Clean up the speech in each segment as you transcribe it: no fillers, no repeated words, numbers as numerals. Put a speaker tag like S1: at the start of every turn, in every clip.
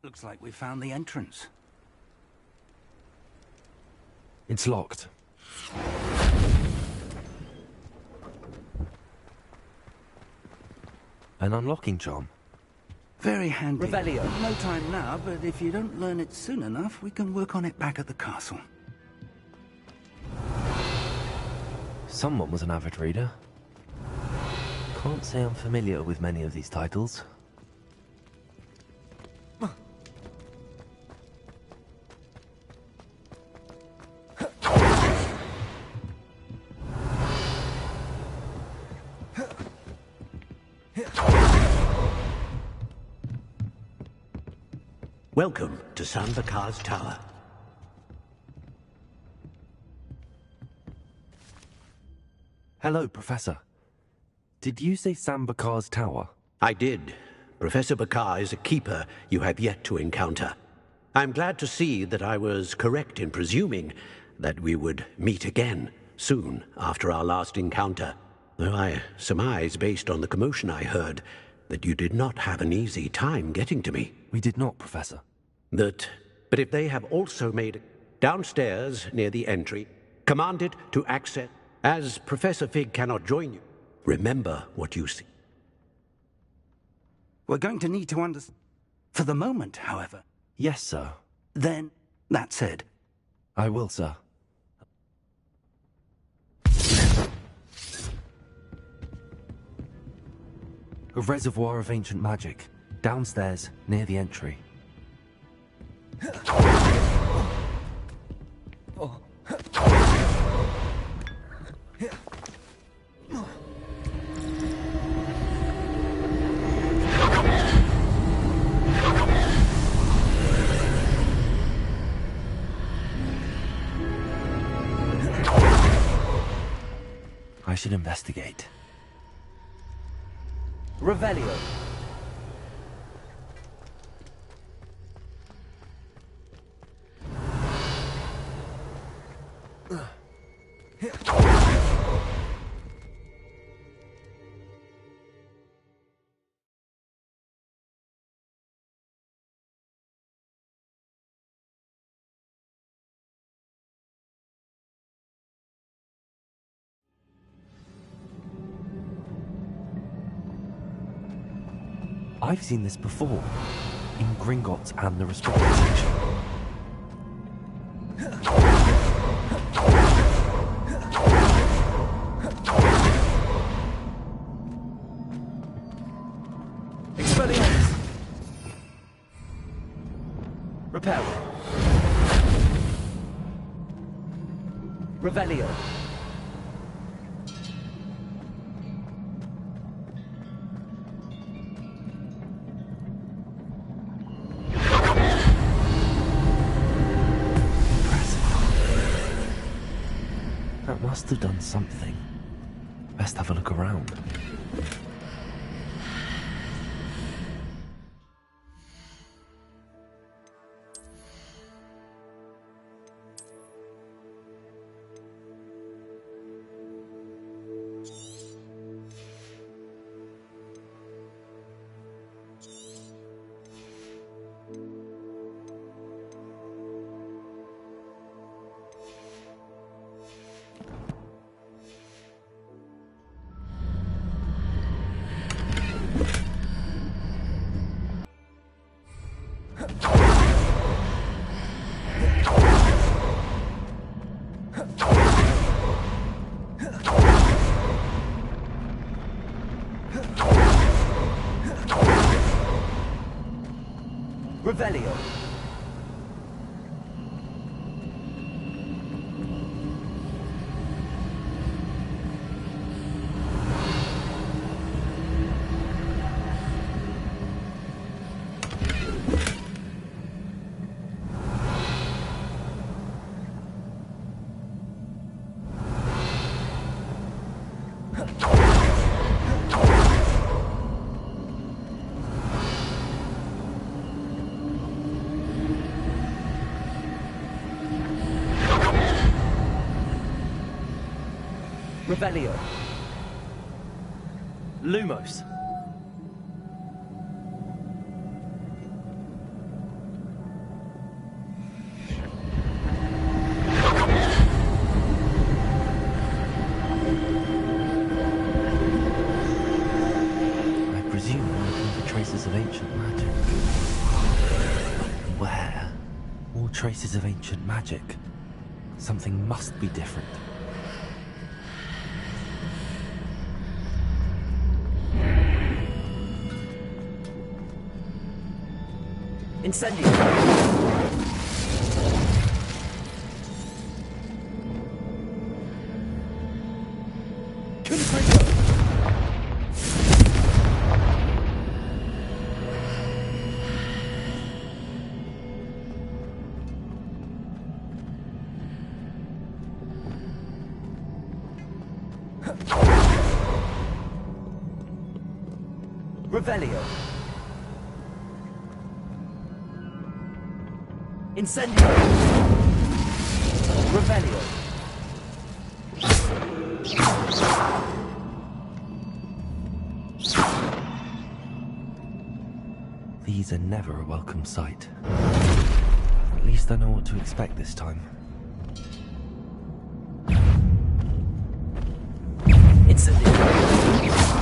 S1: Looks like we found the entrance.
S2: It's locked. An unlocking charm.
S1: Very handy.
S3: Revelio.
S1: No time now, but if you don't learn it soon enough, we can work on it back at the castle.
S2: Someone was an avid reader. Can't say I'm familiar with many of these titles.
S4: Welcome to Sambakar's Tower.
S2: Hello, Professor. Did you say Sambakar's Tower?
S4: I did. Professor Bakar is a keeper you have yet to encounter. I'm glad to see that I was correct in presuming that we would meet again soon after our last encounter, though I surmise, based on the commotion I heard, that you did not have an easy time getting to me.
S2: We did not, Professor.
S4: But if they have also made it downstairs near the entry, commanded to access, as Professor Fig cannot join you, remember what you see.
S1: We're going to need to understand. For the moment, however.
S2: Yes, sir.
S1: Then, that said.
S2: I will, sir. A reservoir of ancient magic, downstairs, near the entry. I should investigate.
S3: Revelio.
S2: I've seen this before, in Gringotts and the Respected section.
S3: Expelliarmus. Repel. Revelio.
S2: That must have done something. Best have a look around.
S3: Revelio. Revelio.
S2: Lumos. traces of ancient magic. Something must be different.
S3: Incendio! Confringo! Revelio. Incendio. Revelio.
S2: These are never a welcome sight. At least I know what to expect this time.
S3: Incendio.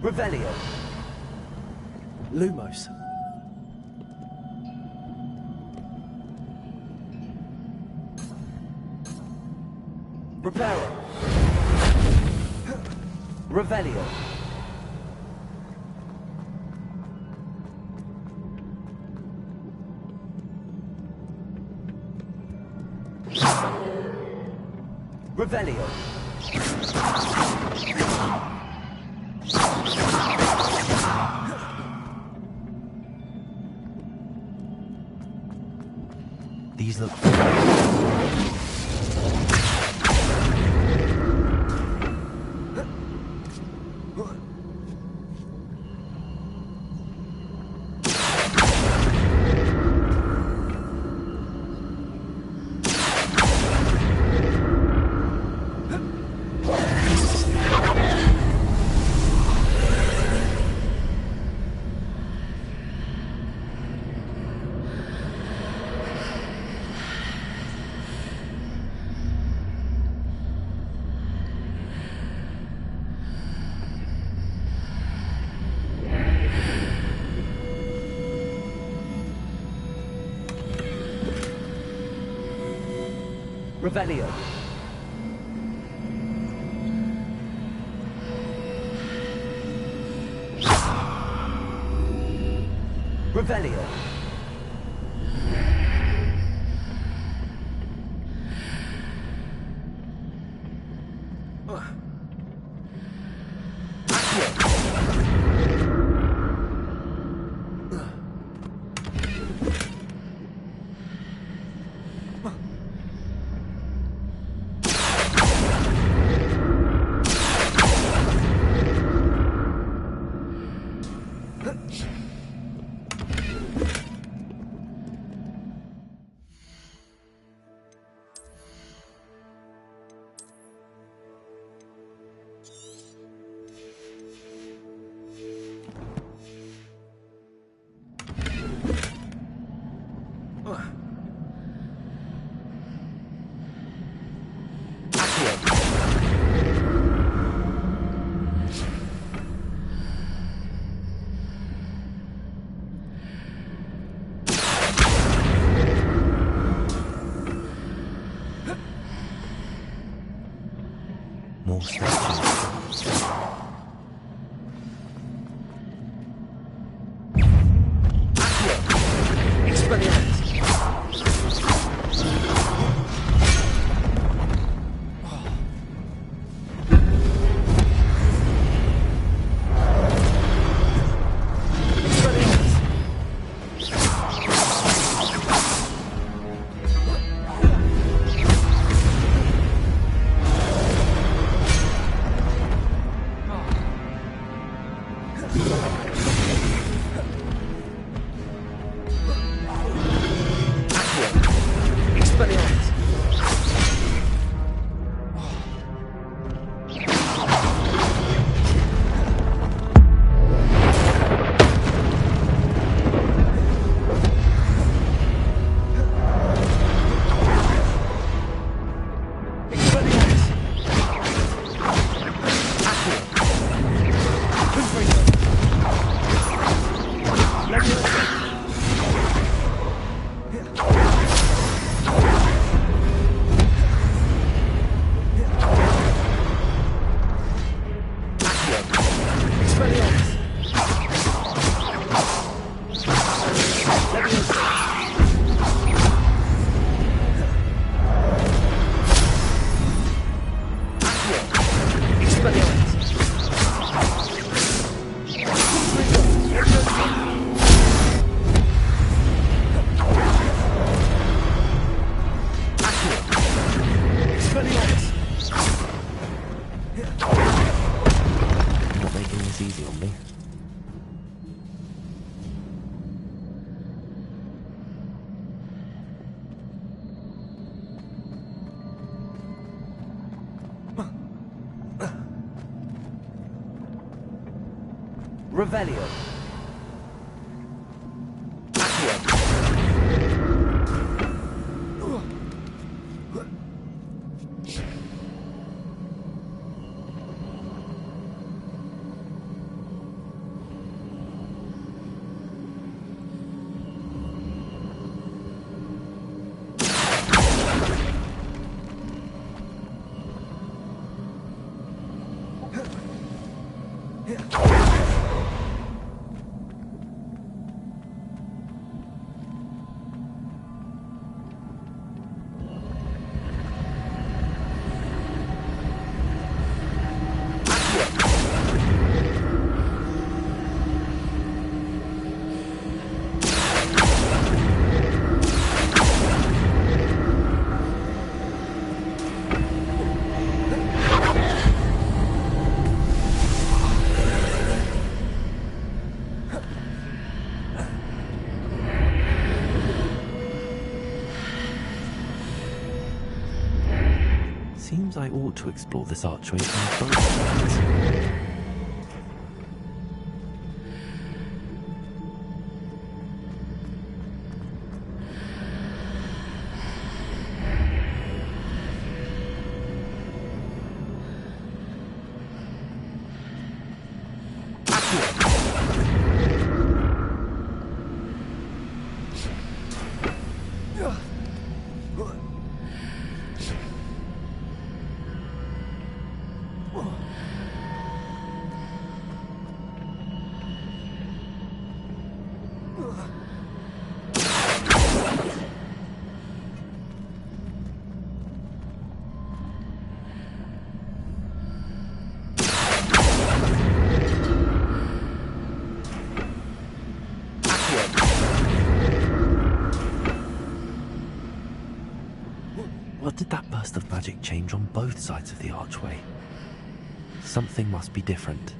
S3: Revelio. Lumos. Reparo. Revelio. Revelio.
S2: These look... Revelio. Revelio. statue. Not making this easy on me.
S3: Revelio.
S2: Seems I ought to explore this archway from both sides. What did that burst of magic change on both sides of the archway? Something must be different.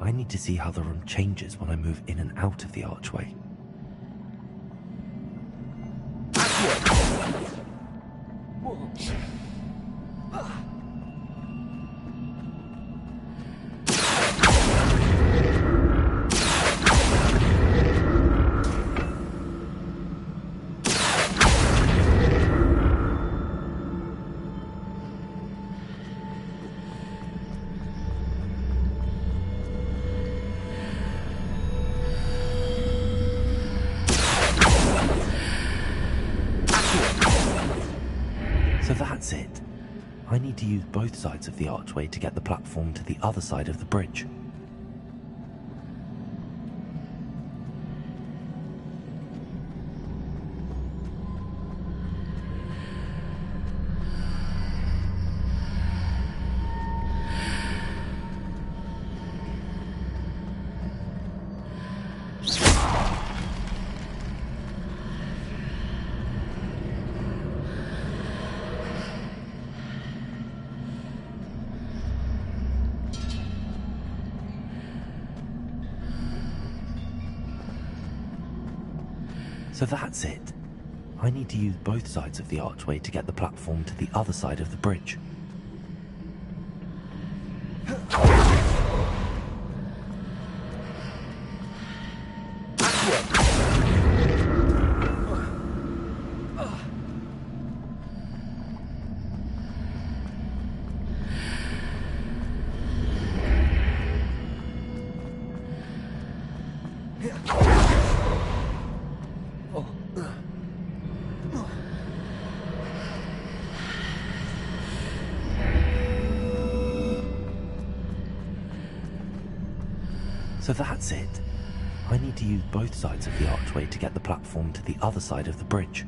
S2: I need to see how the room changes when I move in and out of the archway. So that's it. I need to use both sides of the archway to get the platform to the other side of the bridge. So that's it. I need to use both sides of the archway to get the platform to the other side of the bridge. So that's it. I need to use both sides of the archway to get the platform to the other side of the bridge.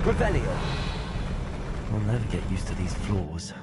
S3: Revelio.
S2: I'll never get used to these floors.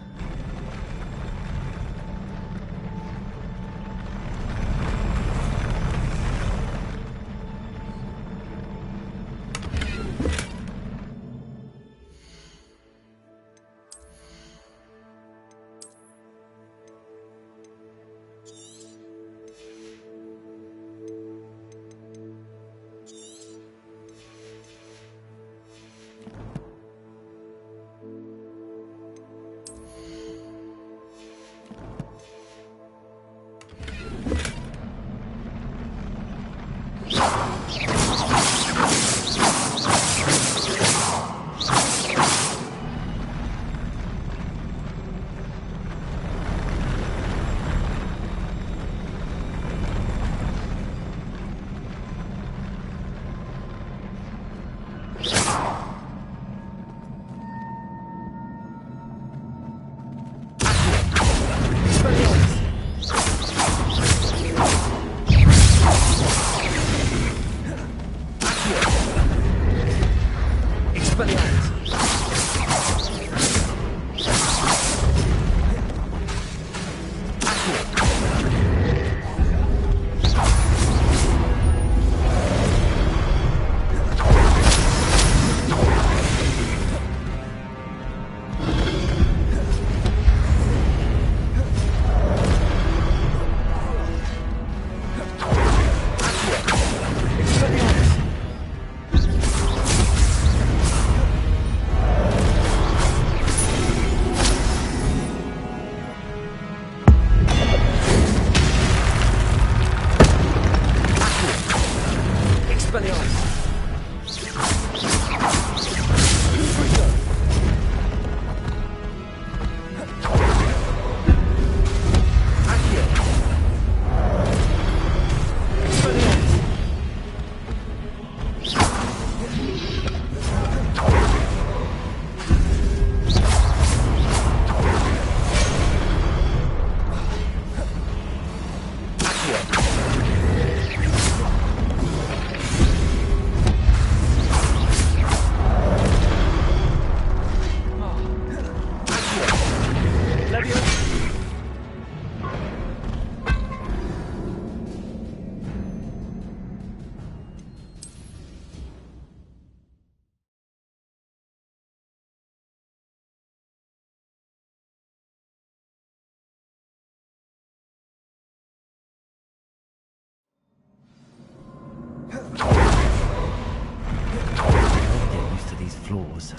S2: floors.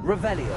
S3: Revelio.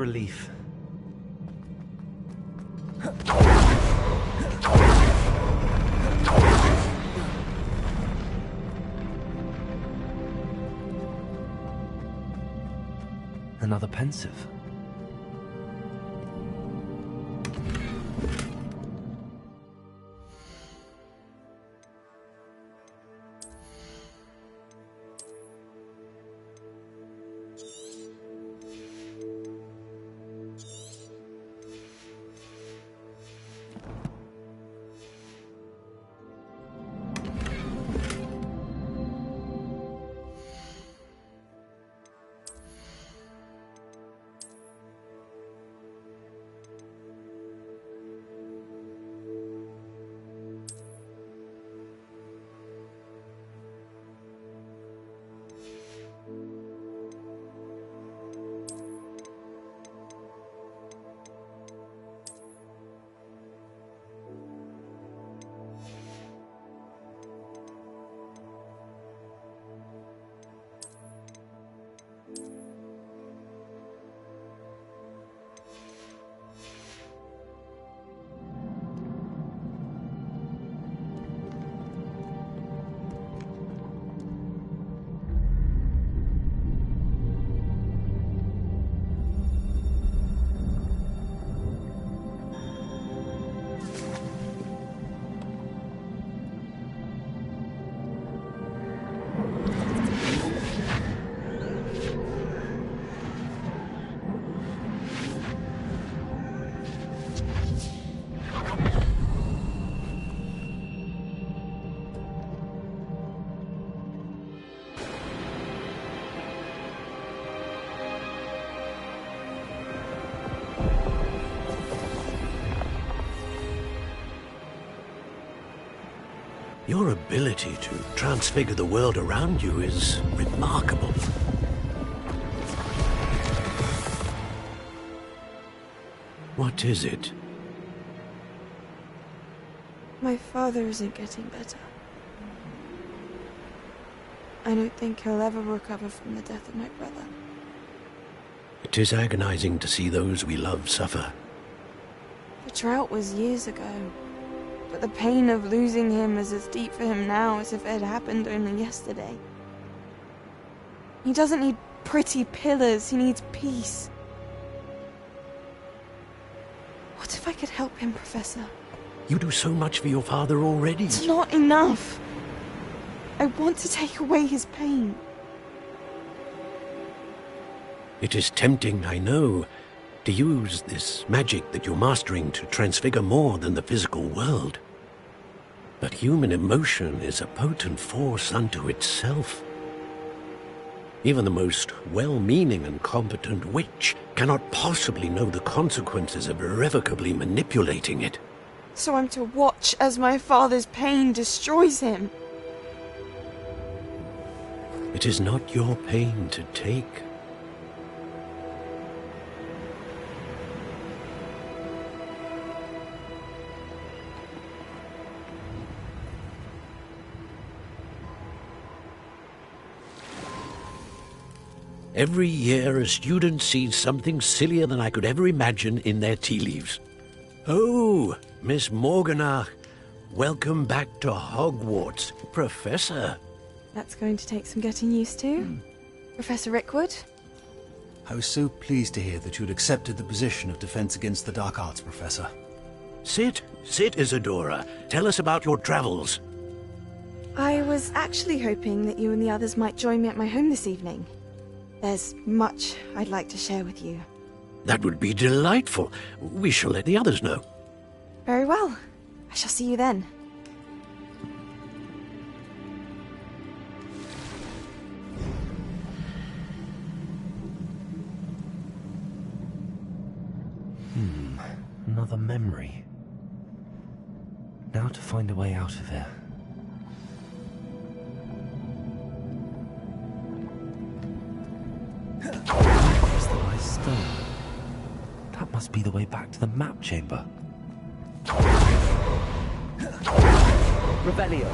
S2: relief. Another pensive.
S4: Your ability to transfigure the world around you is remarkable. What is it?
S5: My father isn't getting better. I don't think he'll ever recover from the death of my brother.
S4: It is agonizing to see those we love suffer.
S5: The drought was years ago, but the pain of losing him is as deep for him now as if it had happened only yesterday. He doesn't need pretty pillars, he needs peace. What if I could help him, Professor?
S4: You do so much for your father already.
S5: It's not enough. I want to take away his pain.
S4: It is tempting, I know, to use this magic that you're mastering to transfigure more than the physical world. But human emotion is a potent force unto itself. Even the most well-meaning and competent witch cannot possibly know the consequences of irrevocably manipulating it.
S5: So I'm to watch as my father's pain destroys him.
S4: It is not your pain to take. Every year a student sees something sillier than I could ever imagine in their tea leaves. Oh, Miss Morganach, welcome back to Hogwarts, Professor.
S5: That's going to take some getting used to. Professor Rickwood?
S1: I was so pleased to hear that you'd accepted the position of Defense Against the Dark Arts, Professor.
S4: Sit, Isadora. Tell us about your travels.
S5: I was actually hoping that you and the others might join me at my home this evening. There's much I'd like to share with you.
S4: That would be delightful. We shall let the others know.
S5: Very well. I shall see you then.
S2: Another memory. Now to find a way out of here. Crystallized stone. That must be the way back to the map chamber.
S3: Revelio.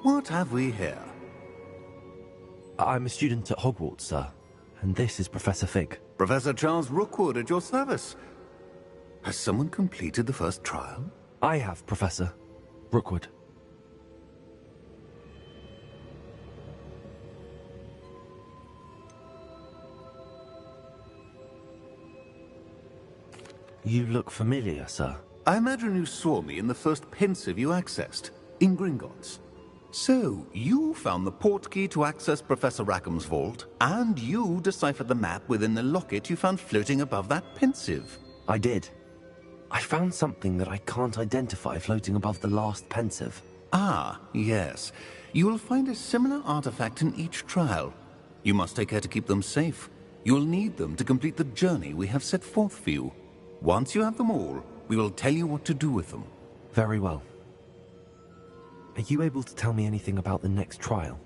S1: What have we here?
S2: I'm a student at Hogwarts, sir. And this is Professor Fig.
S1: Professor Charles Rookwood at your service. Has someone completed the first trial?
S2: I have, Professor Rookwood. You look familiar, sir.
S1: I imagine you saw me in the first pensive you accessed, in Gringotts. So, you found the portkey to access Professor Rackham's vault, and you deciphered the map within the locket you found floating above that pensive.
S2: I did. I found something that I can't identify floating above the last pensive.
S1: Ah, yes. You will find a similar artifact in each trial. You must take care to keep them safe. You will need them to complete the journey we have set forth for you. Once you have them all, we will tell you what to do with them.
S2: Very well. Are you able to tell me anything about the next trial?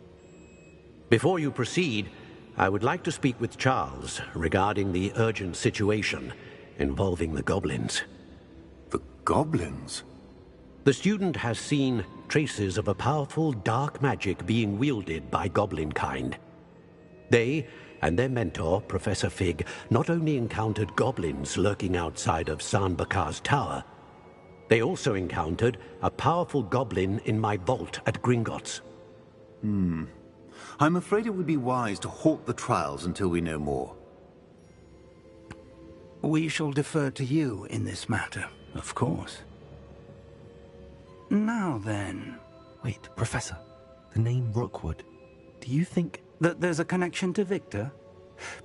S4: Before you proceed, I would like to speak with Charles regarding the urgent situation involving the goblins.
S1: The goblins?
S4: The student has seen traces of a powerful dark magic being wielded by goblin kind. They and their mentor, Professor Fig, not only encountered goblins lurking outside of San Bakar's tower, they also encountered a powerful goblin in my vault at Gringotts.
S1: I'm afraid it would be wise to halt the trials until we know more.
S6: We shall defer to you in this matter, of course. Now then...
S2: Wait, Professor. The name Rookwood. Do you think...
S6: that there's a connection to Victor?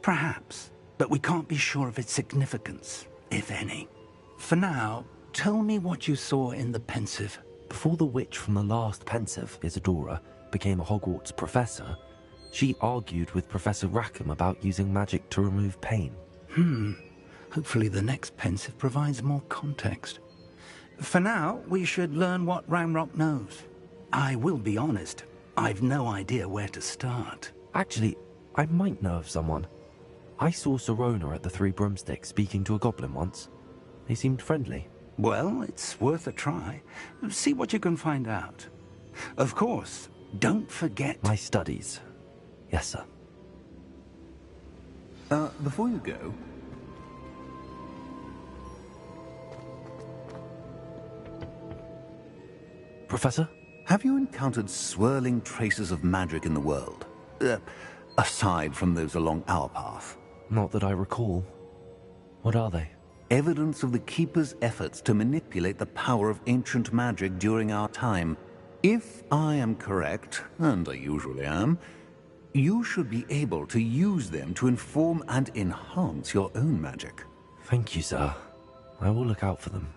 S6: Perhaps, but we can't be sure of its significance, if any. For now, tell me what you saw in the pensive.
S2: Before the witch from the last pensive, Isadora, became a Hogwarts professor, she argued with Professor Rackham about using magic to remove pain.
S6: Hopefully the next pensive provides more context. For now, we should learn what Ranrock knows. I will be honest, I've no idea where to start.
S2: Actually, I might know of someone. I saw Sirona at the Three Broomsticks speaking to a goblin once. They seemed friendly.
S6: Well, it's worth a try. See what you can find out. Of course, don't forget...
S2: My studies. Yes, sir.
S1: Before you go...
S2: Professor?
S1: Have you encountered swirling traces of magic in the world? Aside from those along our path?
S2: Not that I recall. What are they?
S1: Evidence of the Keeper's efforts to manipulate the power of ancient magic during our time. If I am correct, and I usually am, you should be able to use them to inform and enhance your own magic.
S2: Thank you, sir. I will look out for them.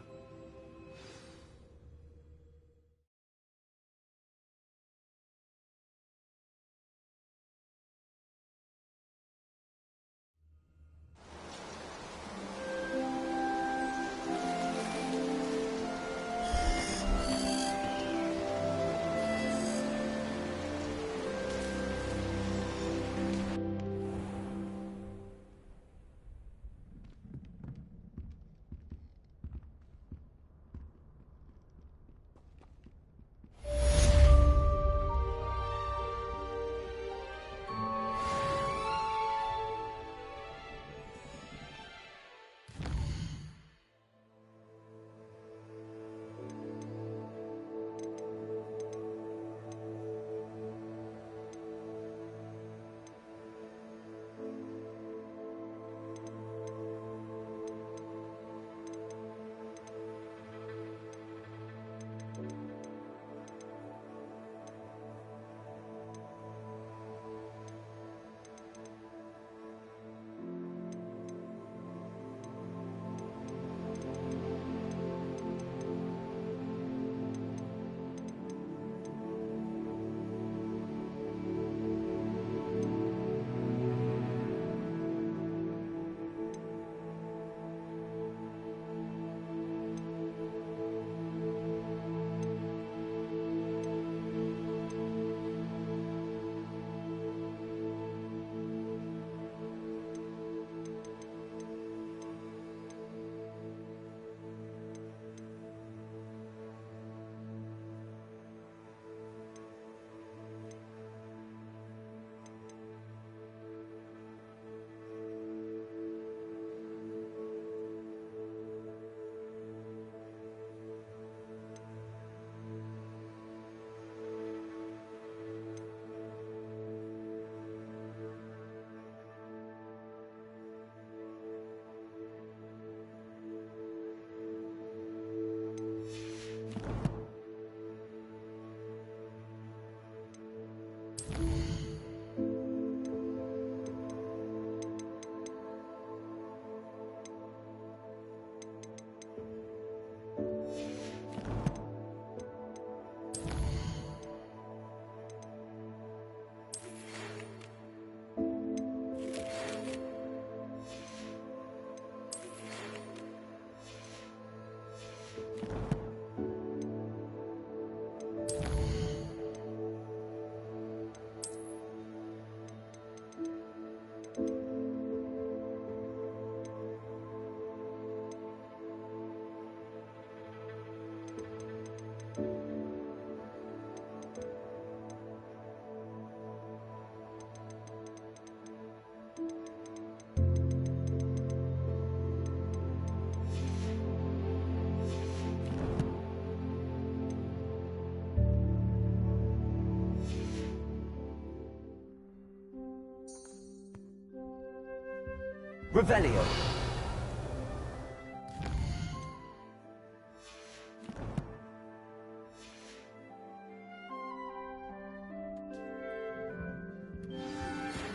S3: Revelio.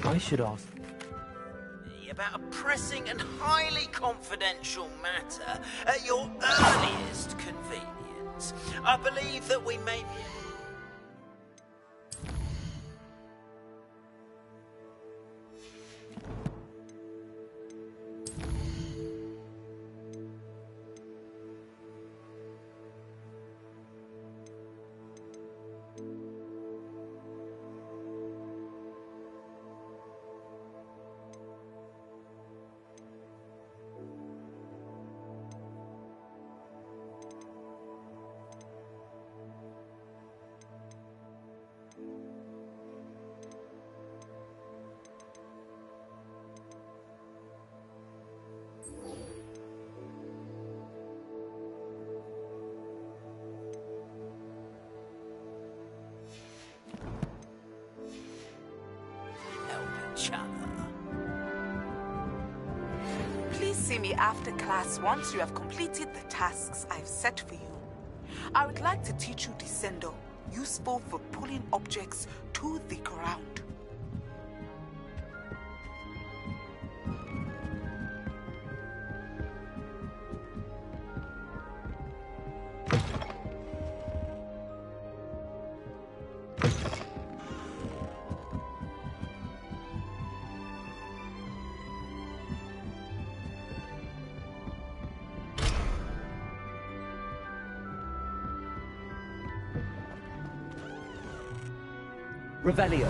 S2: I should ask.
S7: About a pressing and highly confidential matter at your earliest convenience. I believe that we may be...
S8: Please see me after class once you have completed the tasks I've set for you. I would like to teach you Descendo, useful for pulling objects to the ground.
S3: Revelio.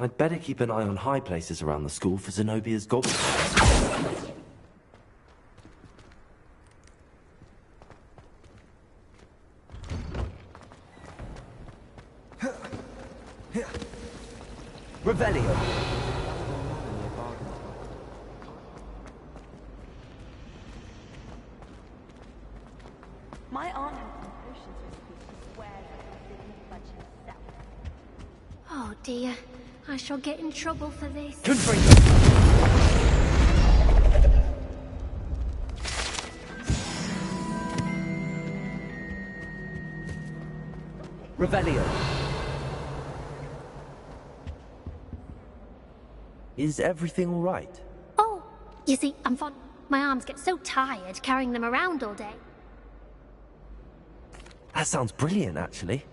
S2: I'd better keep an eye on high places around the school for Zenobia's goblins.
S3: Revelio.
S9: My aunt has some potions recipes she swears I didn't budge himself.
S10: Oh dear, I shall get in trouble for this.
S3: Revelio.
S2: Is everything all right?
S10: Oh, you see, I'm fond. My arms get so tired carrying them around all day.
S2: That sounds brilliant, actually.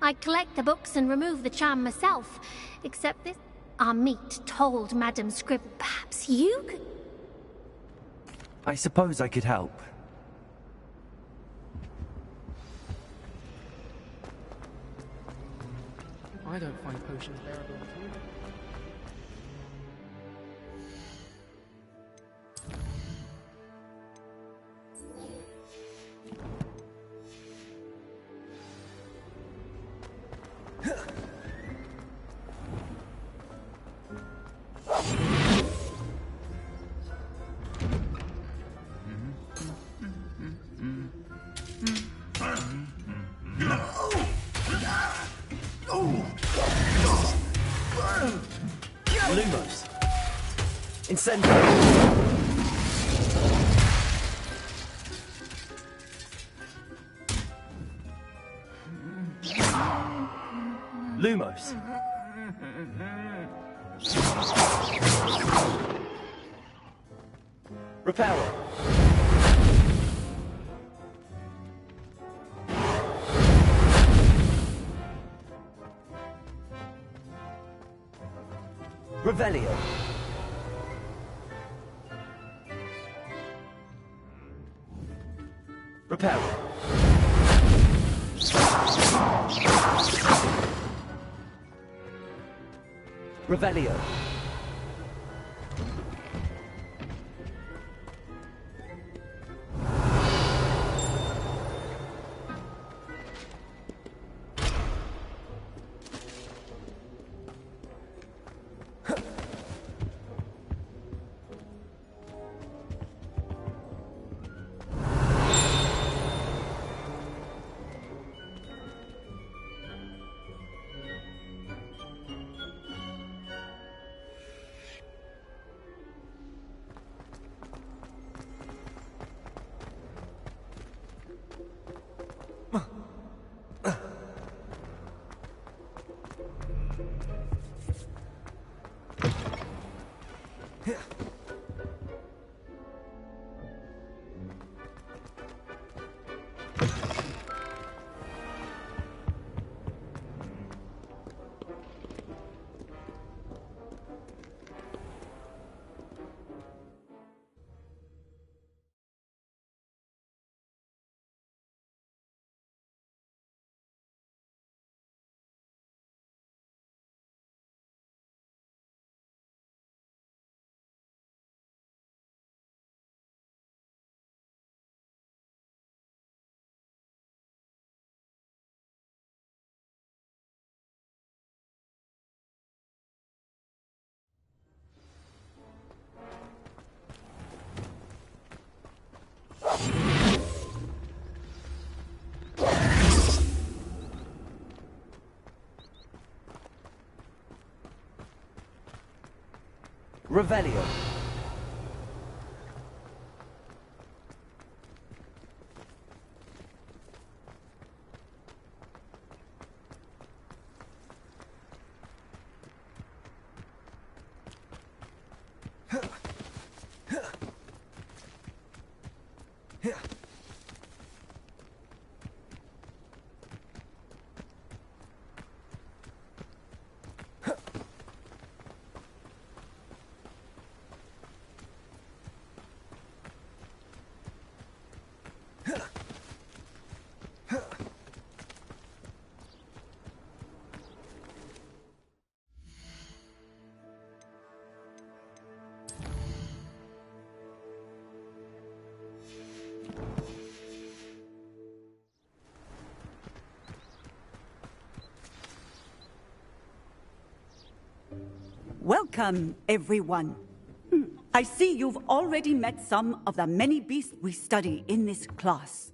S10: I'd collect the books and remove the charm myself. Except this... Our meat told Madame Scribble. Perhaps you could...
S2: I suppose I could help.
S11: I don't find potions bearable at all.
S2: Lumos. Incendio. Lumos.
S3: Reparo. Revelio. Reparo. Revelio. Revelio.
S12: Welcome, everyone. I see you've already met some of the many beasts we study in this class.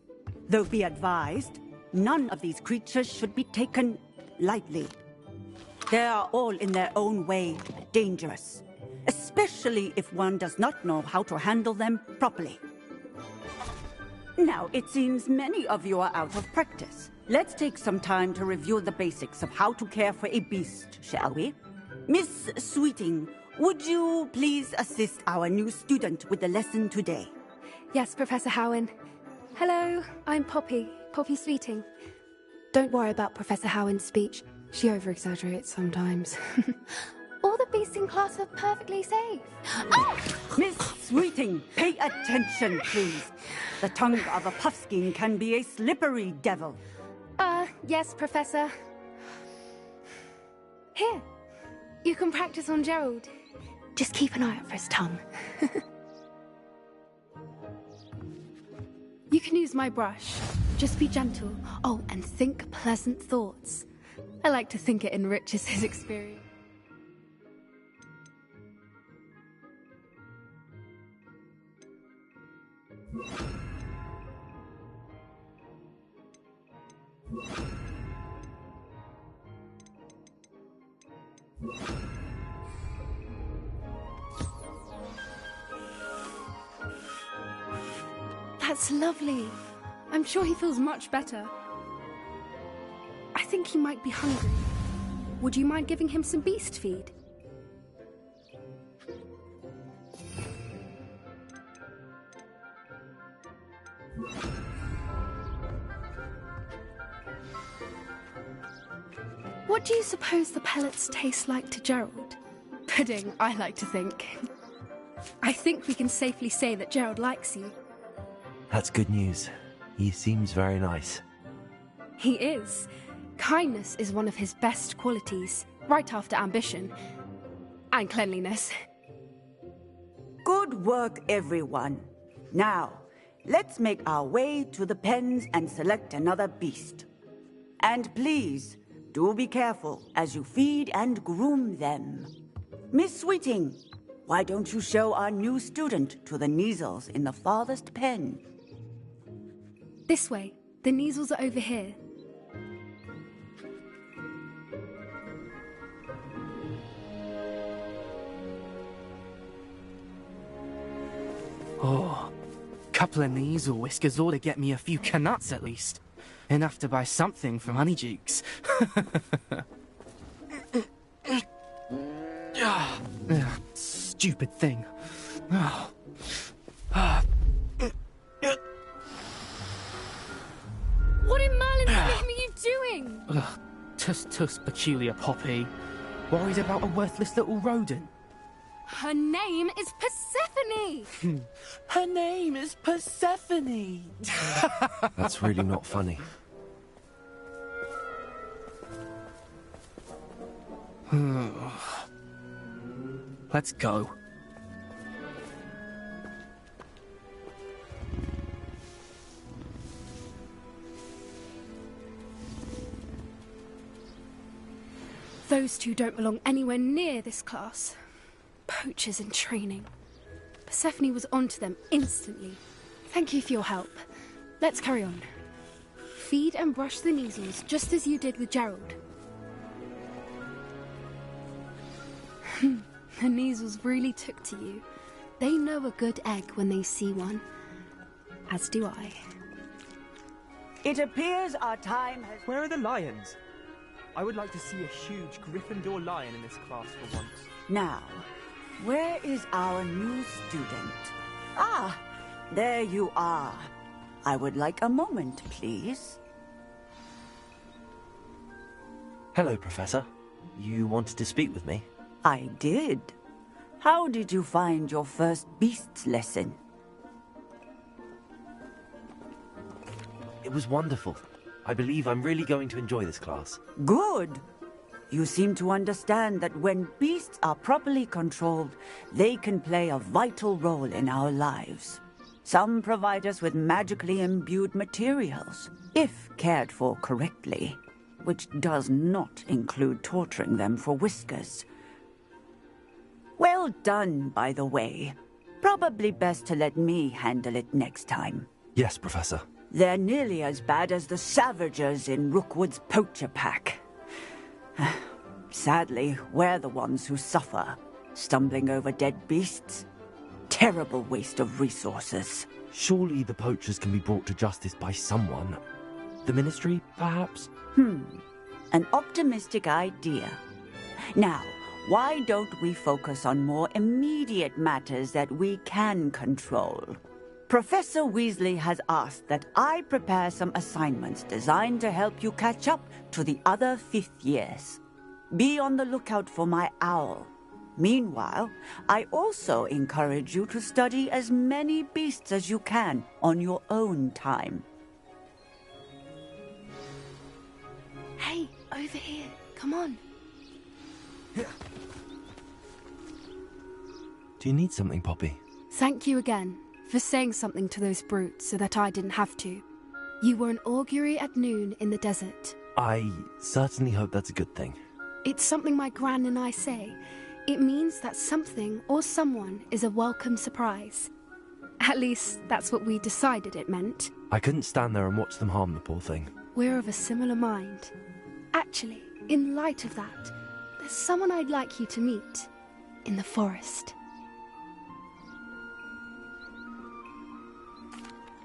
S12: Though be advised, none of these creatures should be taken lightly. They are all in their own way dangerous, especially if one does not know how to handle them properly. Now, it seems many of you are out of practice. Let's take some time to review the basics of how to care for a beast, shall we? Miss Sweeting, would you please assist our new student with the lesson today?
S13: Yes, Professor Howen. Hello, I'm Poppy Sweeting. Don't worry about Professor Howen's speech. She over-exaggerates sometimes. All the beasts in class are perfectly safe.
S12: Oh! Miss Sweeting, pay attention, please. The tongue of a puffskein can be a slippery devil.
S13: Yes, Professor. Here, you can practice on Gerald. Just keep an eye out for his tongue. You can use my brush. Just be gentle. Oh, and think pleasant thoughts. I like to think it enriches his experience. That's lovely. I'm sure he feels much better. I think he might be hungry. Would you mind giving him some beast feed? What do you suppose the pellets taste like to Gerald? Pudding, I like to think. I think we can safely say that Gerald likes you.
S2: That's good news. He seems very nice.
S13: He is. Kindness is one of his best qualities, right after ambition. And cleanliness.
S12: Good work, everyone. Now, let's make our way to the pens and select another beast. And please, do be careful as you feed and groom them. Miss Sweeting, why don't you show our new student to the Kneazles in the farthest pen?
S13: This way. The Kneazles are over here.
S11: Oh, couple of Kneazle whiskers ought to get me a few canuts at least. Enough to buy something from Honeydukes. Stupid thing.
S13: What in Merlin's name are you doing?
S11: Tuss peculiar Poppy. Worried about a worthless little rodent.
S13: Her name is Persephone!
S11: Her name is Persephone!
S2: That's really not funny.
S11: Let's go.
S13: Those two don't belong anywhere near this class. Poachers in training. Persephone was onto them instantly. Thank you for your help. Let's carry on. Feed and brush the Kneazles, just as you did with Gerald. The Kneazles really took to you. They know a good egg when they see one. As do I.
S12: It appears our time has...
S14: Where are the lions? I would like to see a huge Gryffindor lion in this class for once.
S12: Now, where is our new student? Ah, there you are. I would like a moment, please.
S2: Hello, Professor. You wanted to speak with me?
S12: I did. How did you find your first beasts lesson?
S2: It was wonderful. I believe I'm really going to enjoy this class.
S12: Good. You seem to understand that when beasts are properly controlled, they can play a vital role in our lives. Some provide us with magically imbued materials, if cared for correctly, which does not include torturing them for whiskers. Well done, by the way. Probably best to let me handle it next time.
S2: Yes, Professor.
S12: They're nearly as bad as the Savagers in Rookwood's poacher pack. Sadly, we're the ones who suffer, stumbling over dead beasts. Terrible waste of resources.
S2: Surely the poachers can be brought to justice by someone. The Ministry, perhaps?
S12: An optimistic idea. Now, why don't we focus on more immediate matters that we can control? Professor Weasley has asked that I prepare some assignments designed to help you catch up to the other fifth years. Be on the lookout for my owl. Meanwhile, I also encourage you to study as many beasts as you can on your own time.
S13: Hey, over here. Come on.
S2: Do you need something, Poppy?
S13: Thank you again for saying something to those brutes so that I didn't have to. You were an augury at noon in the desert.
S2: I certainly hope that's a good thing.
S13: It's something my gran and I say. It means that something or someone is a welcome surprise. At least, that's what we decided it meant.
S2: I couldn't stand there and watch them harm the poor thing.
S13: We're of a similar mind. Actually, in light of that, there's someone I'd like you to meet. In the forest.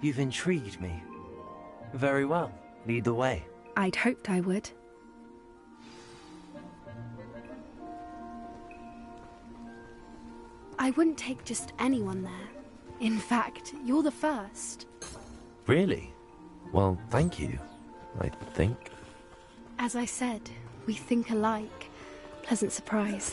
S3: You've intrigued me. Very well. Lead the way.
S13: I'd hoped I would. I wouldn't take just anyone there. In fact, you're the first.
S2: Really? Well, thank you, I think.
S13: As I said, we think alike. Pleasant surprise.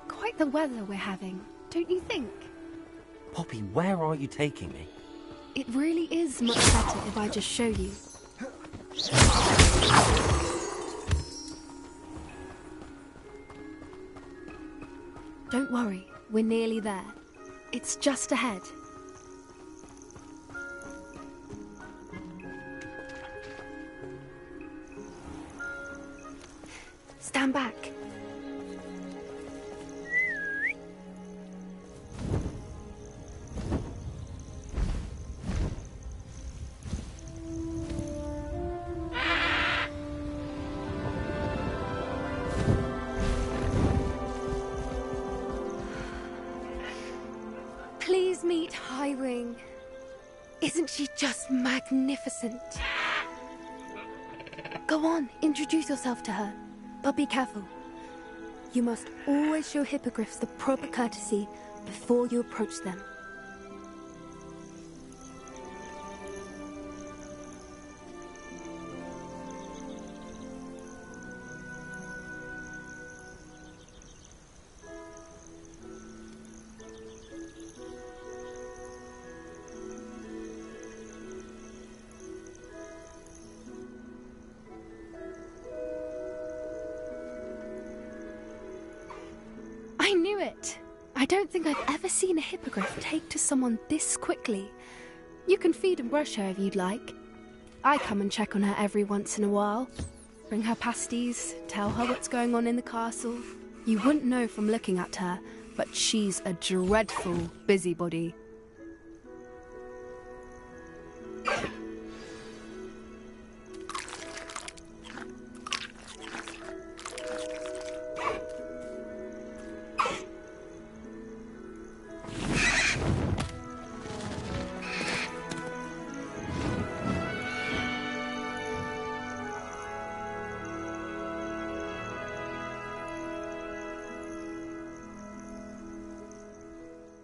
S13: Quite the weather we're having, don't you think?
S3: Poppy, where are you taking me?
S13: It really is much better if I just show you. Don't worry, we're nearly there. It's just ahead. Stand back. Please meet Highwing. Isn't she just magnificent? Go on, introduce yourself to her. But be careful. You must always show hippogriffs the proper courtesy before you approach them. I knew it! I don't think I've ever seen a hippogriff take to someone this quickly. You can feed and brush her if you'd like. I come and check on her every once in a while. Bring her pasties, tell her what's going on in the castle. You wouldn't know from looking at her, but she's a dreadful busybody.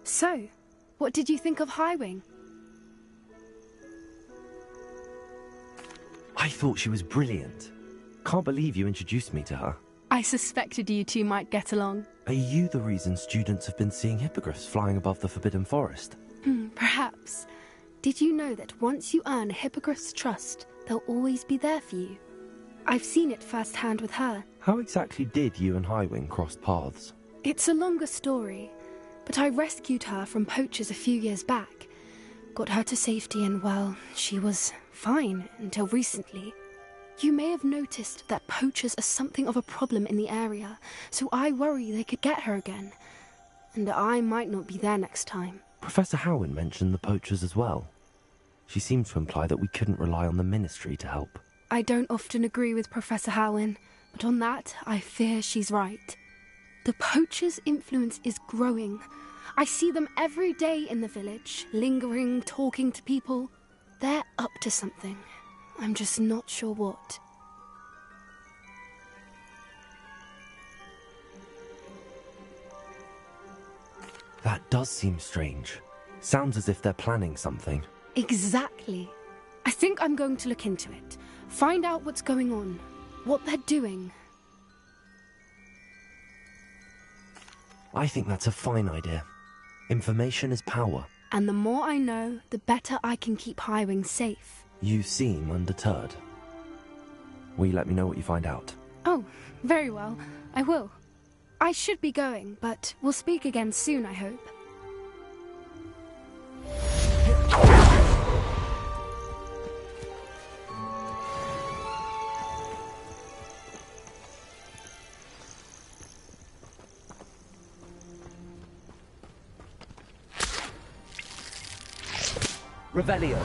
S13: So, what did you think of Highwing?
S2: I thought she was brilliant. Can't believe you introduced me to her.
S13: I suspected you two might get along.
S2: Are you the reason students have been seeing hippogriffs flying above the Forbidden Forest?
S13: Perhaps. Did you know that once you earn a hippogriff's trust, they'll always be there for you? I've seen it firsthand with her.
S2: How exactly did you and Highwing cross paths?
S13: It's a longer story. but I rescued her from poachers a few years back. Got her to safety and, well, she was fine until recently. You may have noticed that poachers are something of a problem in the area, so I worry they could get her again. And I might not be there next time.
S2: Professor Howin mentioned the poachers as well. She seemed to imply that we couldn't rely on the Ministry to help.
S13: I don't often agree with Professor Howin, but on that, I fear she's right. The poachers' influence is growing. I see them every day in the village, lingering, talking to people. They're up to something. I'm just not sure what.
S2: That does seem strange. Sounds as if they're planning something.
S13: Exactly. I think I'm going to look into it. Find out what's going on. What they're doing.
S2: I think that's a fine idea. Information is power.
S13: And the more I know, the better I can keep Highwing safe.
S2: You seem undeterred. Will you let me know what you find out?
S13: Oh, very well. I will. I should be going, but we'll speak again soon, I hope.
S3: Revelio.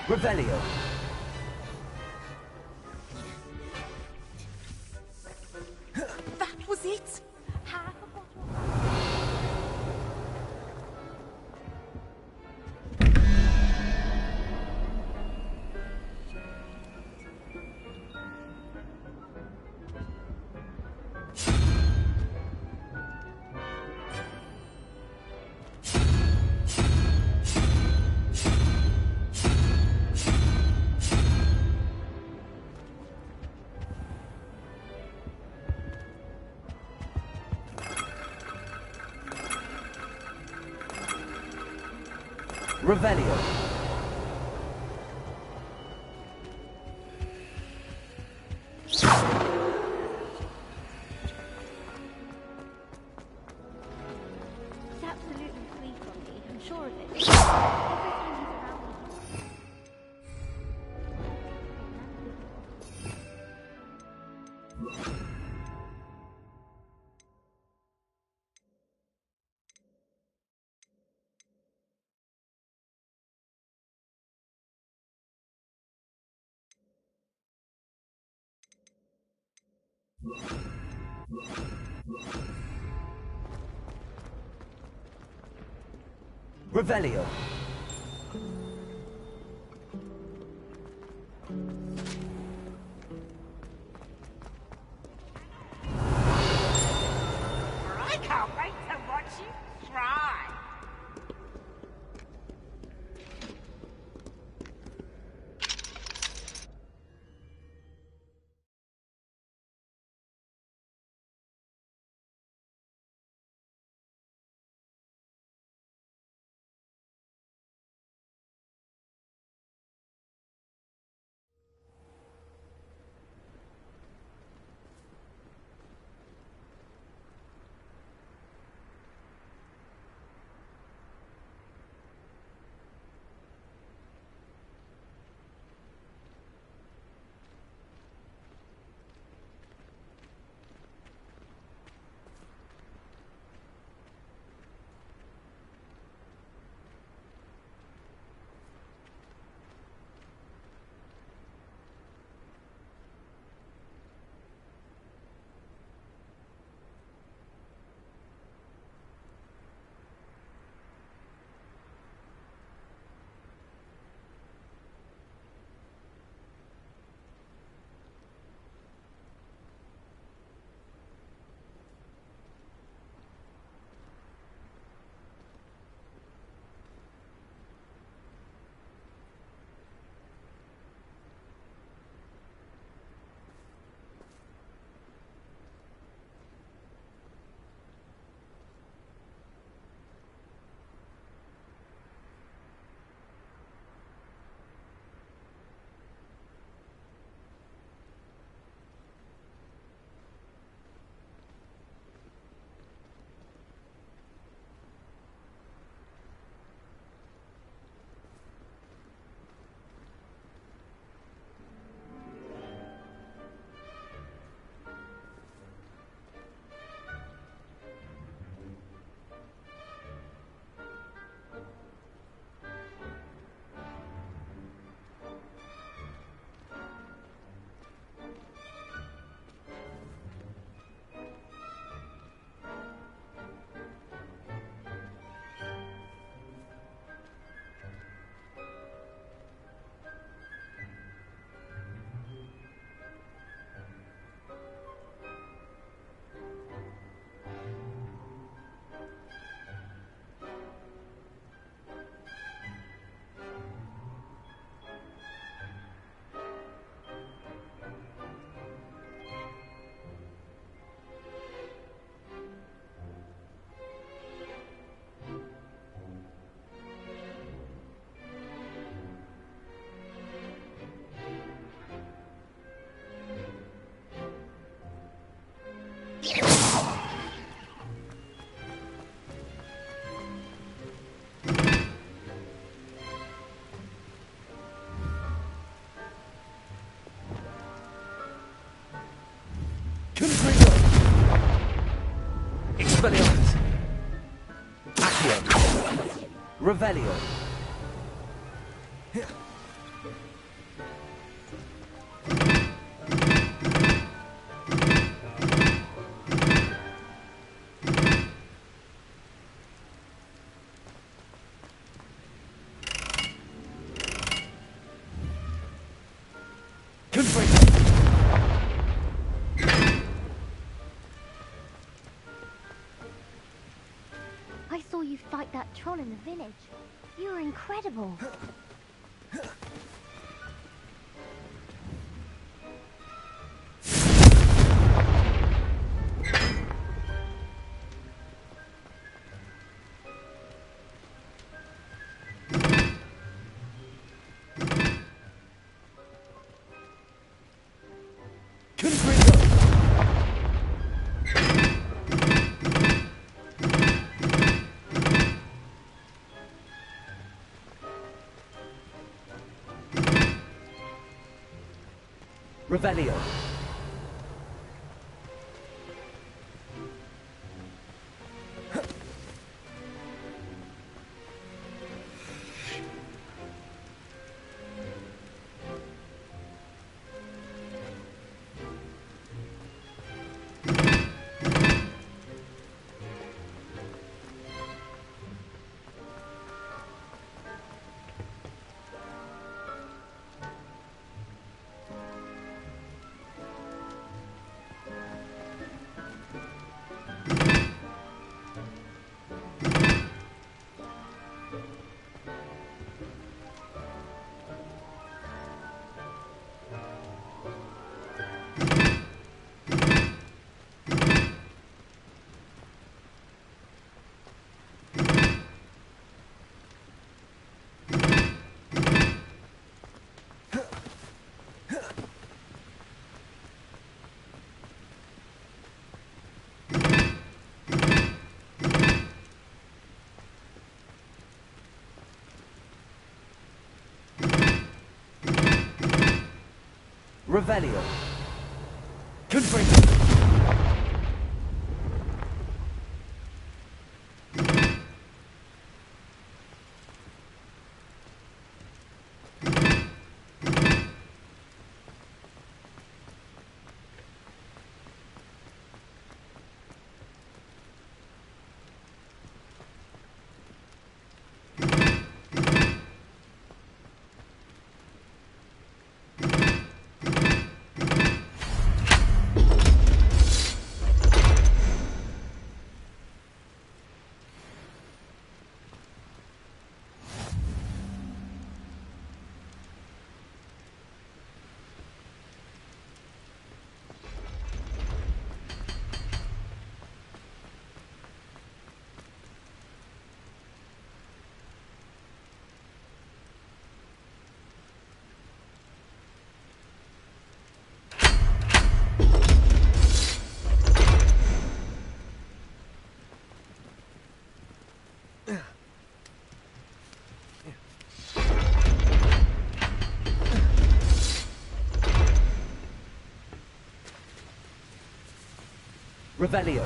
S3: Revelio.
S8: That was it?
S3: Revelio. Revelio.
S15: I can't wait to watch you try.
S3: Expelliarmus. Accio. Revelio.
S10: I saw you fight that troll in the village. You were incredible.
S3: Revelio. Revelio.
S11: Confringo.
S3: Revelio.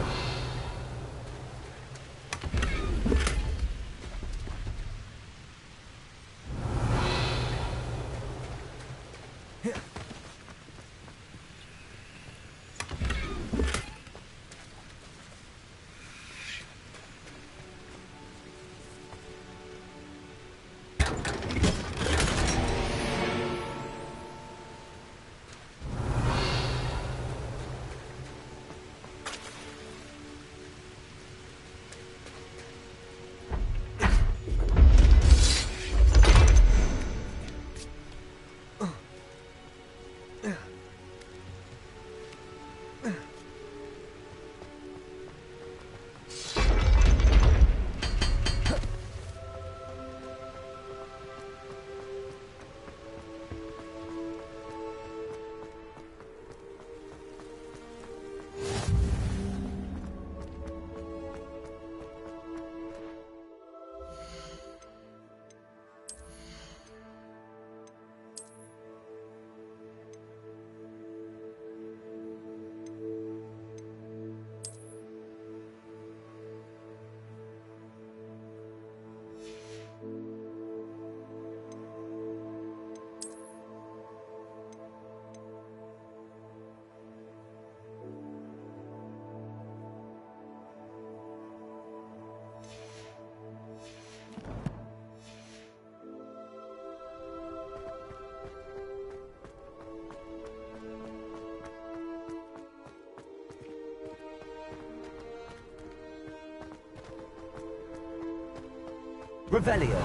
S3: Revelio.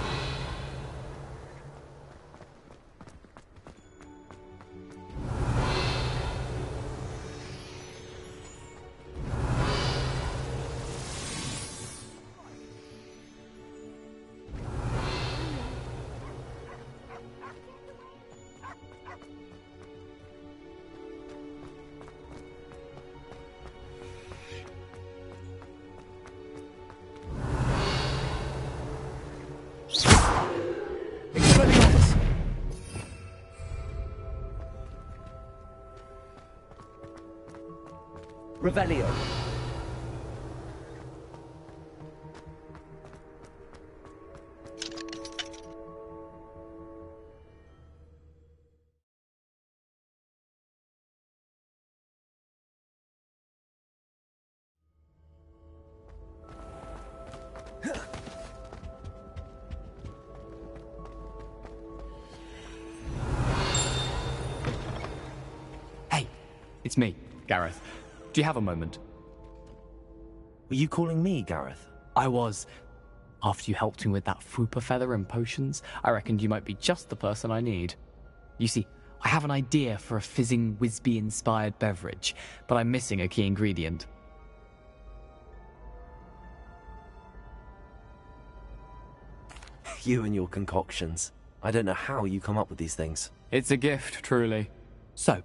S3: Revelio.
S16: Hey, it's me, Gareth. Do you have a moment?
S2: Were you calling me, Gareth?
S16: I was. After you helped me with that Fupa feather and potions, I reckoned you might be just the person I need. You see, I have an idea for a fizzing Wisby-inspired beverage, but I'm missing a key ingredient.
S2: You and your concoctions. I don't know how you come up with these things.
S16: It's a gift, truly. So,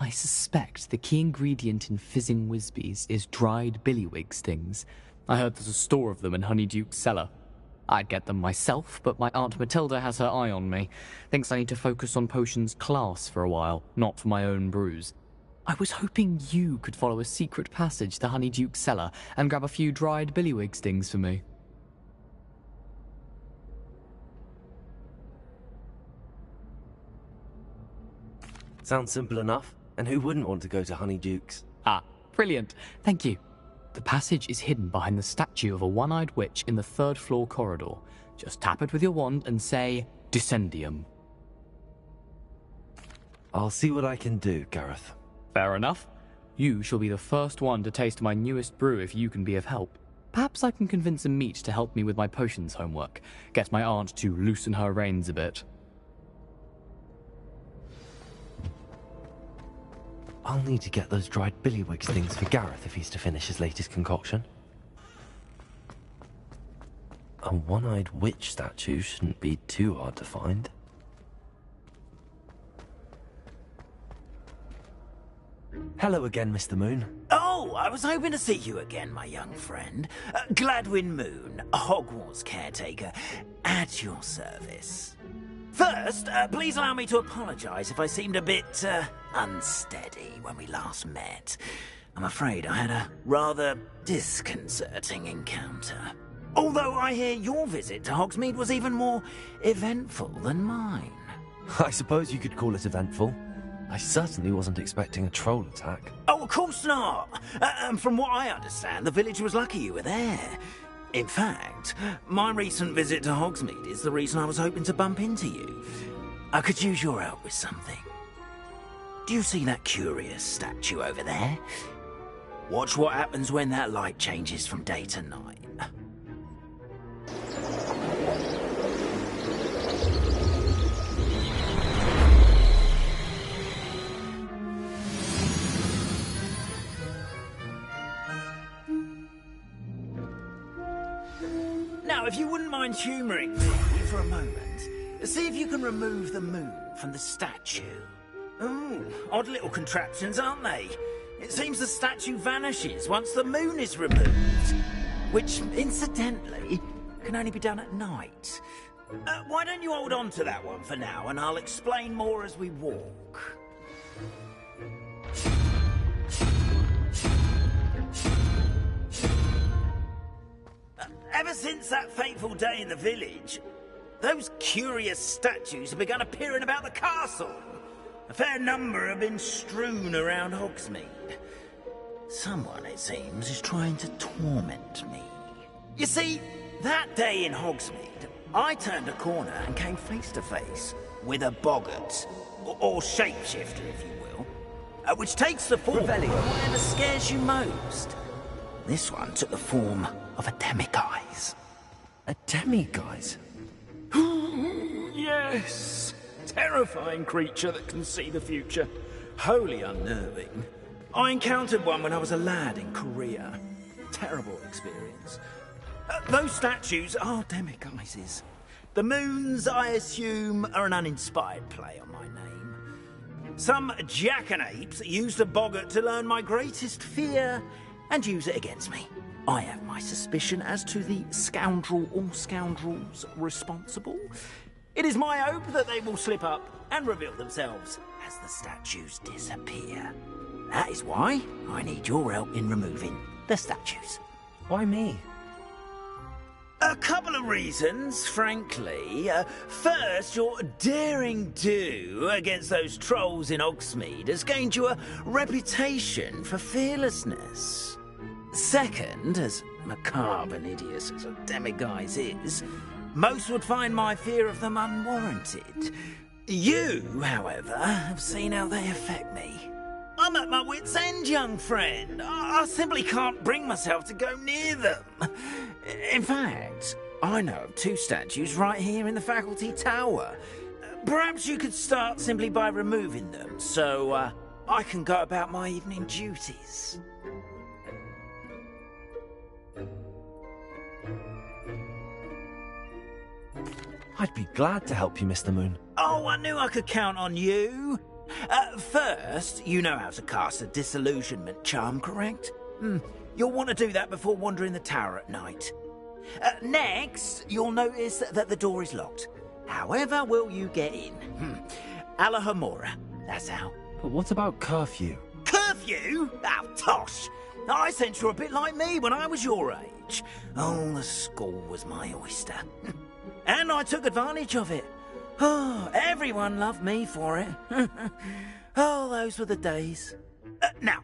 S16: I suspect the key ingredient in fizzing Wisbies is dried billywig stings. I heard there's a store of them in Honeyduke's cellar. I'd get them myself, but my Aunt Matilda has her eye on me. Thinks I need to focus on potions class for a while, not for my own brews. I was hoping you could follow a secret passage to Honeyduke's cellar and grab a few dried billywig stings for me.
S2: Sounds simple enough. And who wouldn't want to go to Honeyduke's?
S16: Ah, brilliant. Thank you. The passage is hidden behind the statue of a one-eyed witch in the third-floor corridor. Just tap it with your wand and say, Descendium.
S2: I'll see what I can do, Gareth.
S16: Fair enough. You shall be the first one to taste my newest brew if you can be of help. Perhaps I can convince a meat to help me with my potions homework. Get my aunt to loosen her reins a bit.
S2: I'll need to get those dried billywig stings for Gareth if he's to finish his latest concoction. A one-eyed witch statue shouldn't be too hard to find. Hello again, Mr. Moon.
S7: Oh, I was hoping to see you again, my young friend. Gladwin Moon, Hogwarts caretaker, at your service. First, please allow me to apologise if I seemed a bit unsteady when we last met. I'm afraid I had a rather disconcerting encounter. Although I hear your visit to Hogsmeade was even more eventful than mine.
S2: I suppose you could call it eventful. I certainly wasn't expecting a troll attack.
S7: Oh, of course not. From what I understand, the village was lucky you were there. In fact, my recent visit to Hogsmeade is the reason I was hoping to bump into you. I could use your help with something. Do you see that curious statue over there? Watch what happens when that light changes from day to night. Now, if you wouldn't mind humouring me for a moment, see if you can remove the moon from the statue. Ooh, odd little contraptions, aren't they? It seems the statue vanishes once the moon is removed, which, incidentally, can only be done at night. Why don't you hold on to that one for now, and I'll explain more as we walk. Ever since that fateful day in the village, those curious statues have begun appearing about the castle. A fair number have been strewn around Hogsmeade. Someone, it seems, is trying to torment me. You see, that day in Hogsmeade, I turned a corner and came face to face with a boggart, or shapeshifter, if you will, which takes the form of whatever scares you most. This one took the form of a demiguise.
S2: A demiguise?
S7: Yes. Terrifying creature that can see the future. Wholly unnerving. I encountered one when I was a lad in Korea. Terrible experience. Those statues are demiguises. The moons, I assume, are an uninspired play on my name. Some jackanapes used a boggart to learn my greatest fear and use it against me. I have my suspicion as to the scoundrel or scoundrels responsible. It is my hope that they will slip up and reveal themselves as the statues disappear. That is why I need your help in removing the statues.
S2: Why me?
S7: A couple of reasons, frankly. First, your daring do against those trolls in Hogsmeade has gained you a reputation for fearlessness. Second, as macabre and hideous as a demiguise is, most would find my fear of them unwarranted. You, however, have seen how they affect me. I'm at my wit's end, young friend. I simply can't bring myself to go near them. In fact, I know of two statues right here in the faculty tower. Perhaps you could start simply by removing them, so I can go about my evening duties.
S2: I'd be glad to help you, Mr. Moon.
S7: Oh, I knew I could count on you. First, you know how to cast a disillusionment charm, correct? You'll want to do that before wandering the tower at night. Next, you'll notice that the door is locked. However will you get in? Alahomora, that's how.
S2: But what about curfew?
S7: Curfew? Oh, tosh! I sense you're a bit like me when I was your age. Oh, the school was my oyster. And I took advantage of it. Oh, everyone loved me for it. Oh, those were the days. Now,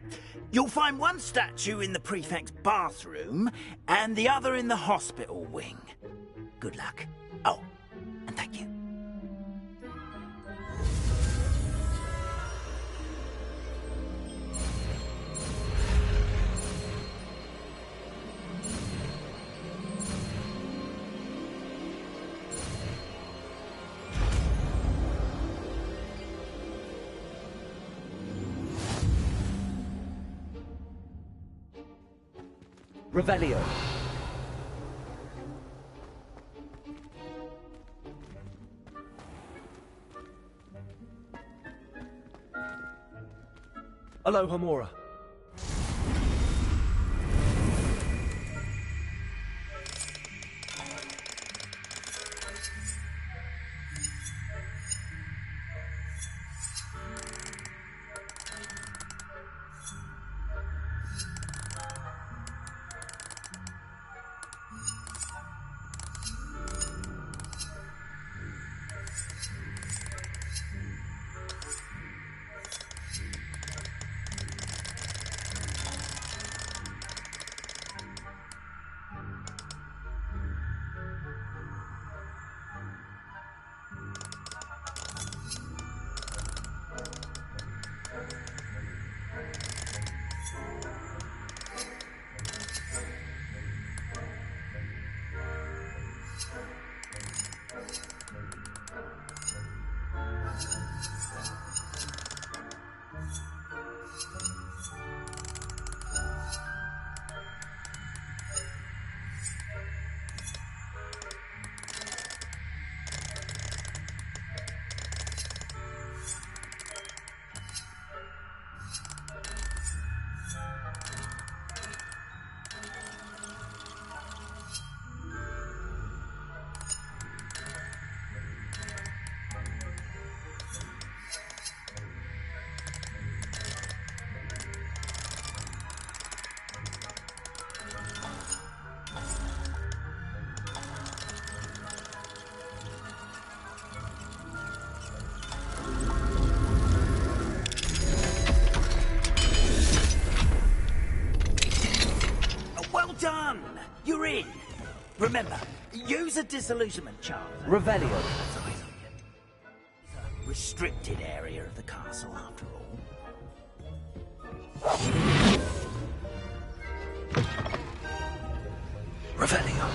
S7: you'll find one statue in the prefect's bathroom and the other in the hospital wing. Good luck. Oh, and thank you.
S3: Revelio. Alohomora.
S7: Done! You're in! Remember, use a disillusionment charm.
S3: Revelio.
S7: It's a restricted area of the castle, after all.
S2: Revelio.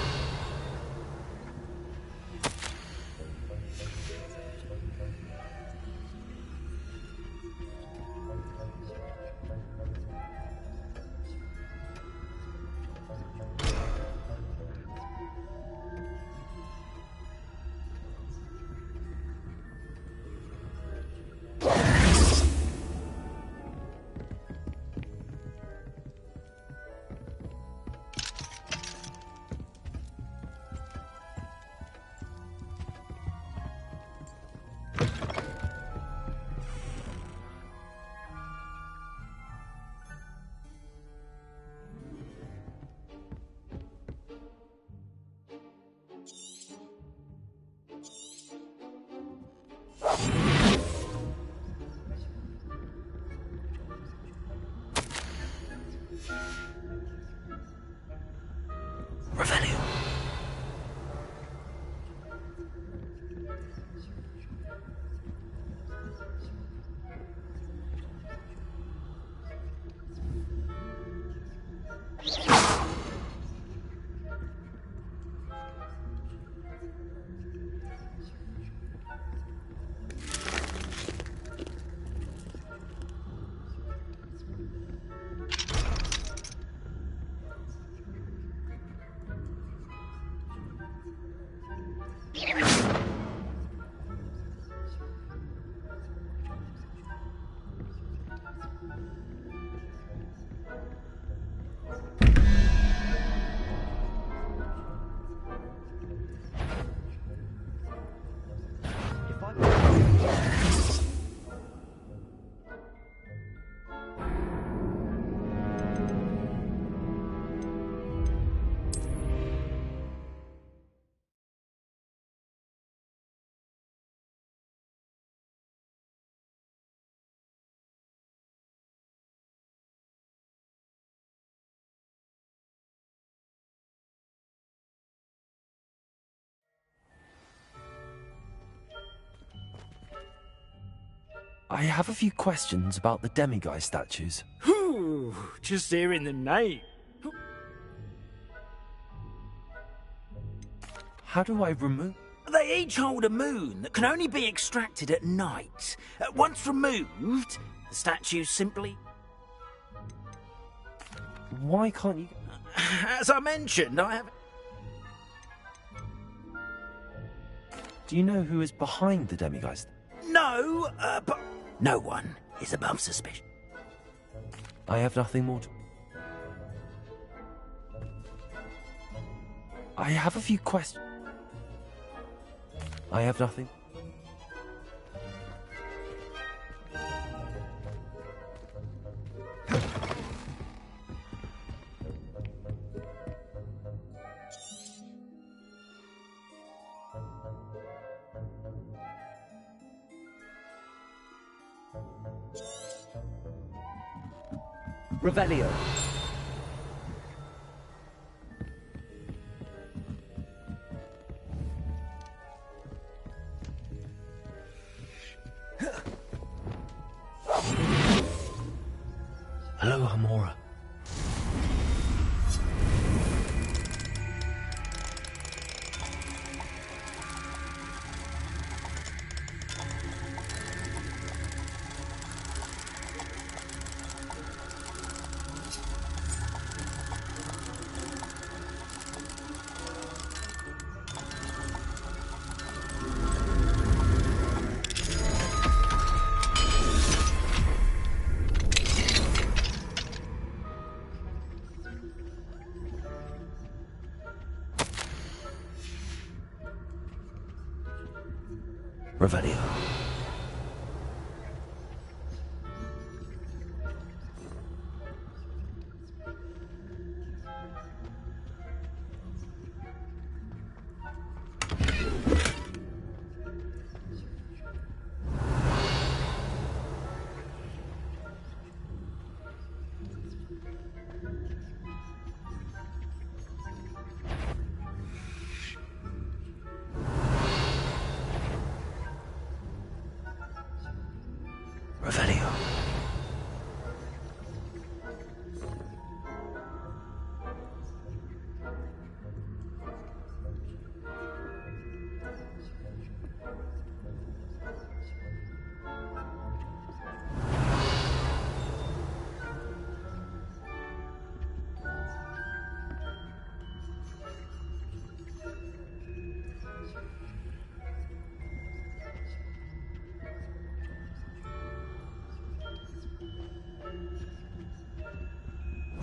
S2: I have a few questions about the demiguise statues.
S7: Whew, just hearing the name.
S2: How do I remove...
S7: They each hold a moon that can only be extracted at night. Once removed, the statues simply...
S2: Why can't you...
S7: As I mentioned, I have...
S2: Do you know who is behind the demiguise?
S7: No, but no one is above suspicion.
S2: I have nothing more to... I have a few questions. I have nothing.
S3: Revelio.
S2: Hello, Hamora. Revelio. Revelio.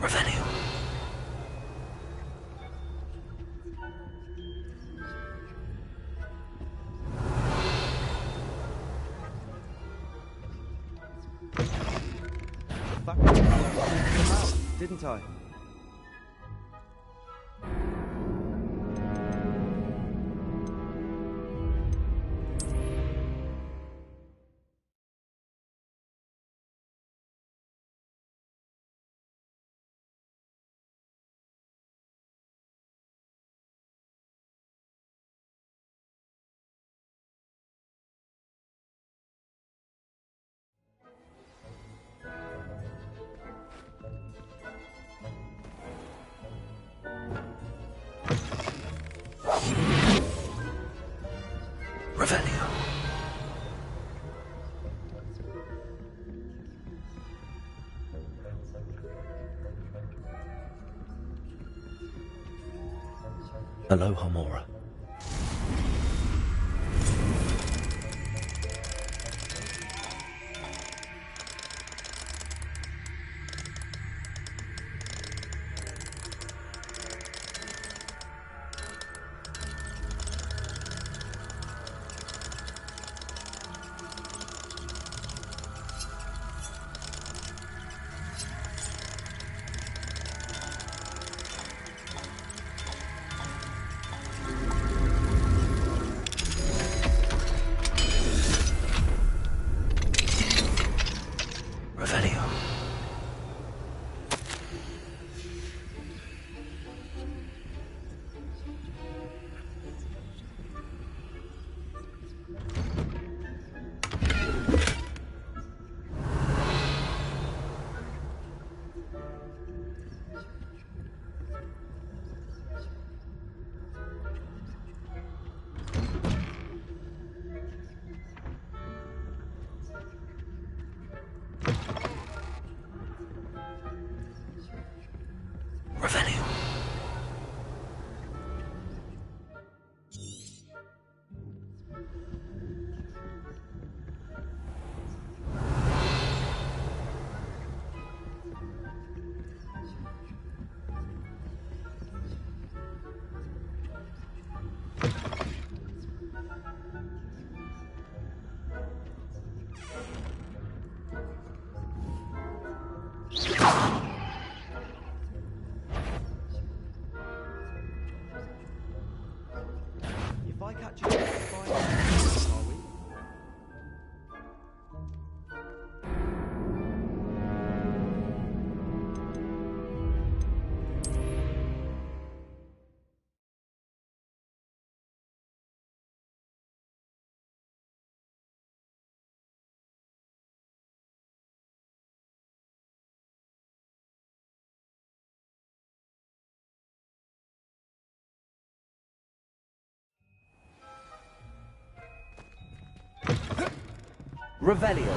S2: Revelio.
S14: Didn't I?
S2: Revelio. Hello, Hamora. Revelio.
S3: Revelio.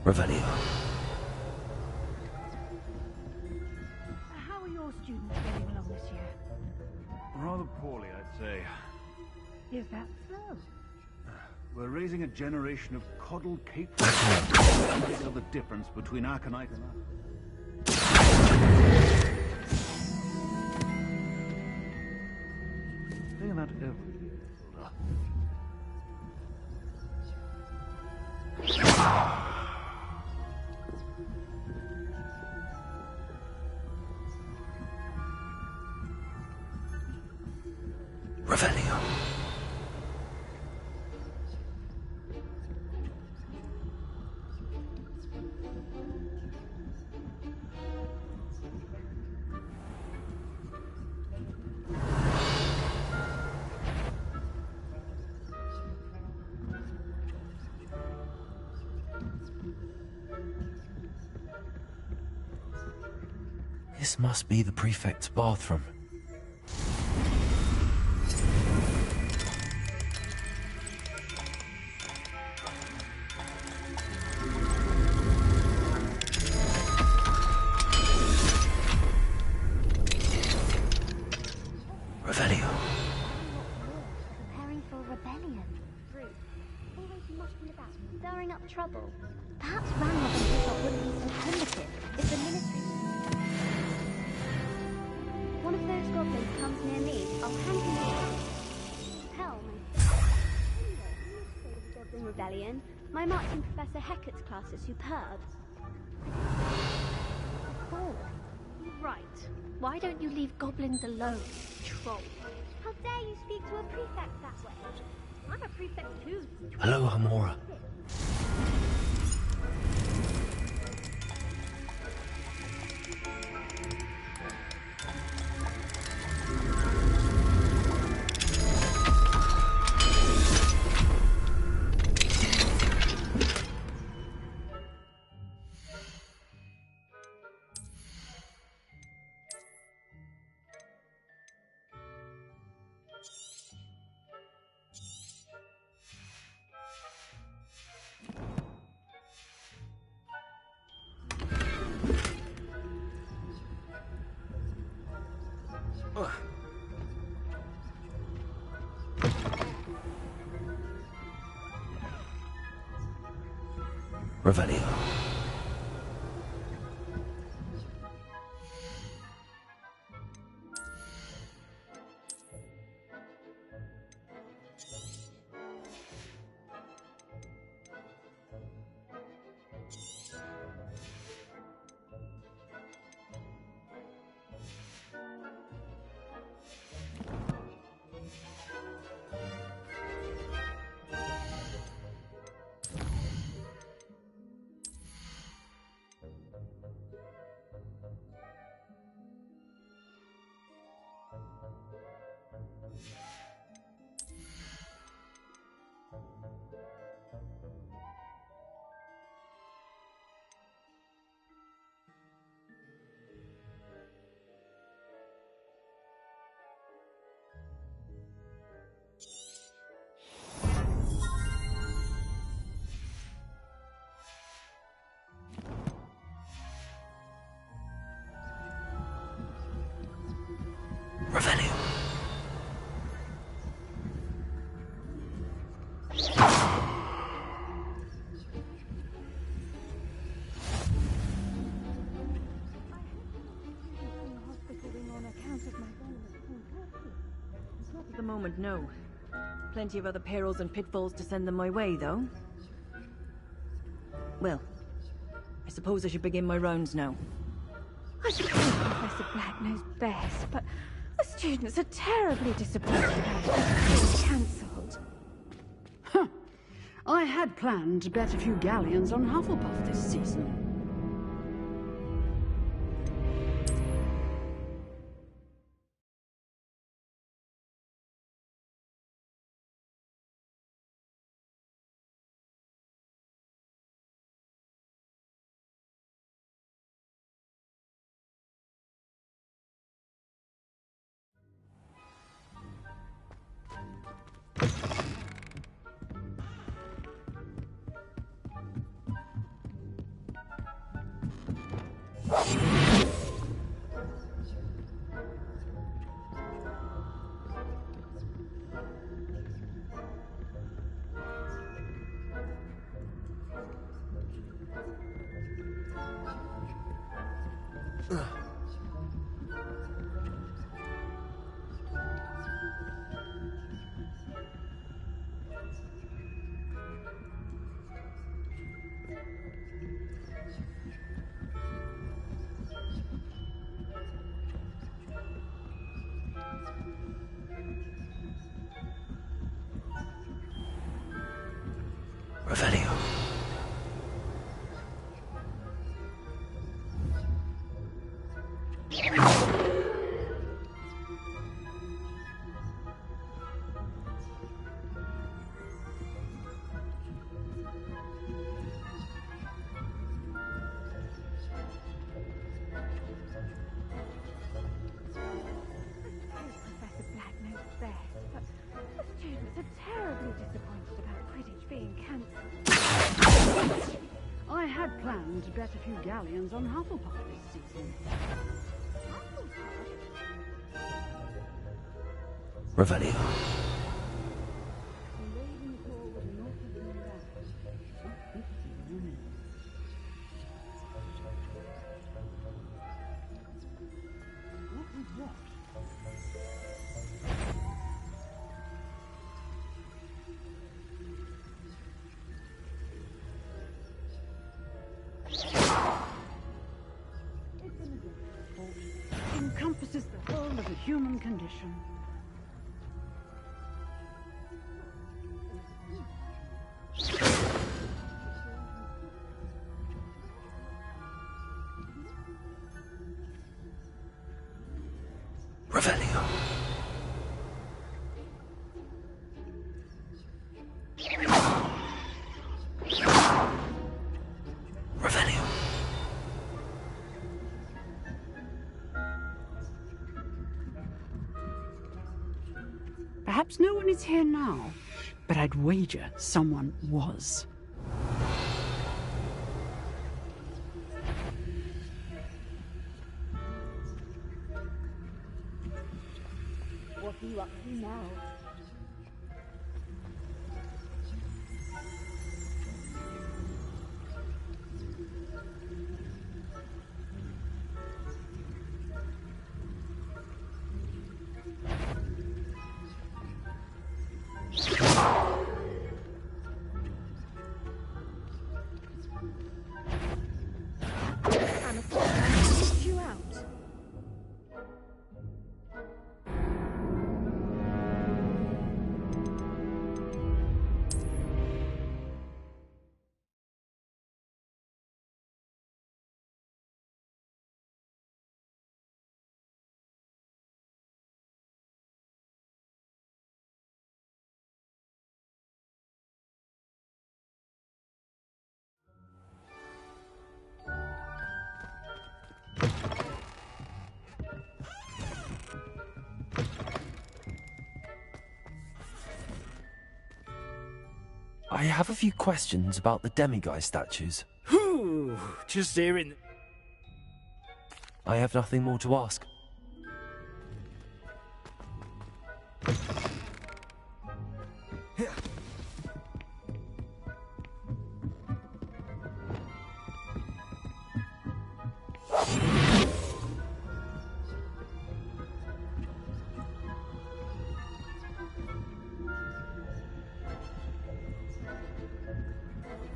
S2: Revelio.
S9: How are your students getting along this year?
S17: Rather poorly, I'd say.
S9: Is that so?
S17: We're raising a generation of coddled capes. Tell the difference between Aconite and us. Say that every year, Hilda.
S2: Revelio. This must be the prefect's bathroom. Revelio.
S10: Preparing for a rebellion. Rude. Always mucking about, stirring up trouble. Perhaps Ranrock and Bishop wouldn't be so primitive if the ministry... One of those goblins comes near me, I'll hand him the helm and... Anyway, the Goblin Rebellion. My marching Professor Hecat's class is superb. Oh, right. Why don't you leave goblins alone, troll? How dare you speak to a prefect that way? I'm a prefect too.
S2: Hello, Hamora. Revelio. Revelio.
S9: Not at the moment, no.
S18: Plenty of other perils and pitfalls to send them my way, though. Well, I suppose I should begin my rounds now.
S10: I suppose Professor Black knows best, but the students are terribly disappointed about it being cancelled.
S19: Huh. I had planned to bet a few galleons on Hufflepuff this season.
S2: Revelio.
S10: Professor Black knows best, but the students are terribly disappointed about Quidditch being cancelled.
S19: I had planned to bet a few galleons on Hufflepuff this season.
S2: Revelio.
S19: Encompasses the whole of the human condition.
S2: Revelio. Revelio.
S19: Perhaps no one is here now, but I'd wager someone was.
S10: What are you up to now? I'm afraid I kicked you out.
S2: I have a few questions about the demiguise statues.
S7: Whew, just hearing...
S2: I have nothing more to ask.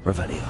S2: Revelio.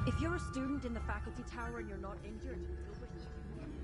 S18: If you're a student in the faculty tower and you're not injured, you'll wish to do more.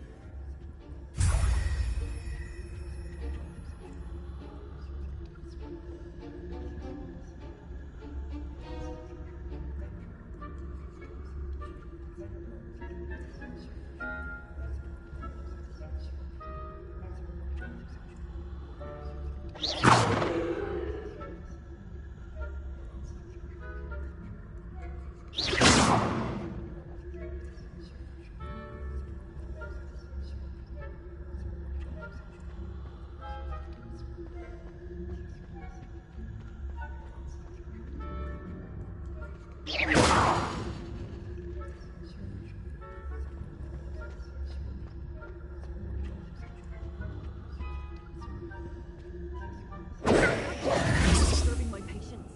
S18: Disturbing my patience.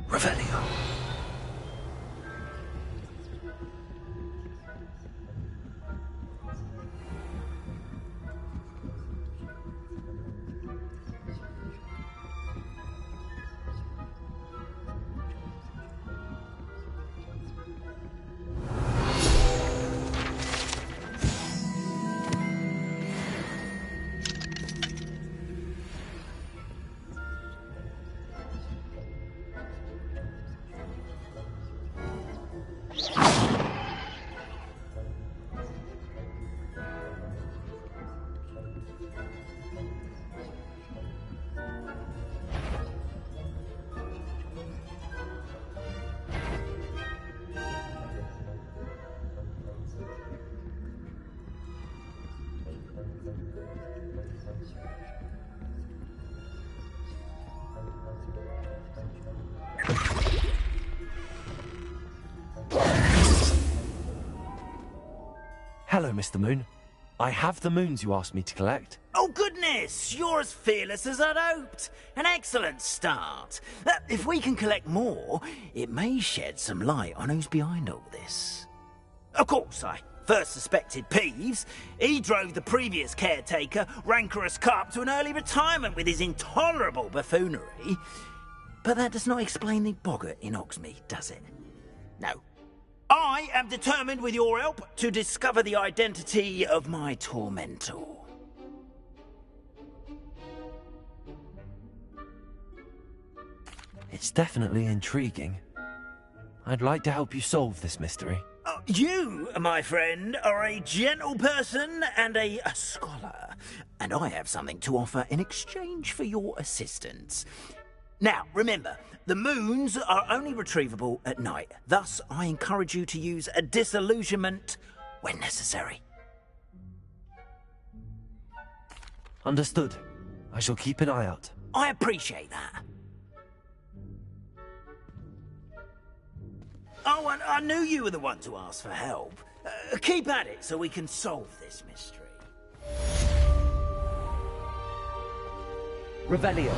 S2: Revelio. Hello, Mr. Moon. I have the moons you asked me to collect.
S7: Oh, goodness! You're as fearless as I'd hoped. An excellent start. If we can collect more, it may shed some light on who's behind all this. Of course, I first suspected Peeves. He drove the previous caretaker, Rancorous Carp, to an early retirement with his intolerable buffoonery. But that does not explain the boggart in Hogsmeade, does it? No. I am determined, with your help, to discover the identity of my tormentor.
S2: It's definitely intriguing. I'd like to help you solve this mystery.
S7: You, my friend, are a gentle person and a scholar, and I have something to offer in exchange for your assistance. Now, remember, the moons are only retrievable at night. Thus, I encourage you to use a disillusionment when necessary.
S2: Understood. I shall keep an eye out.
S7: I appreciate that. Oh, I knew you were the one to ask for help. Keep at it so we can solve this mystery.
S2: Revelio.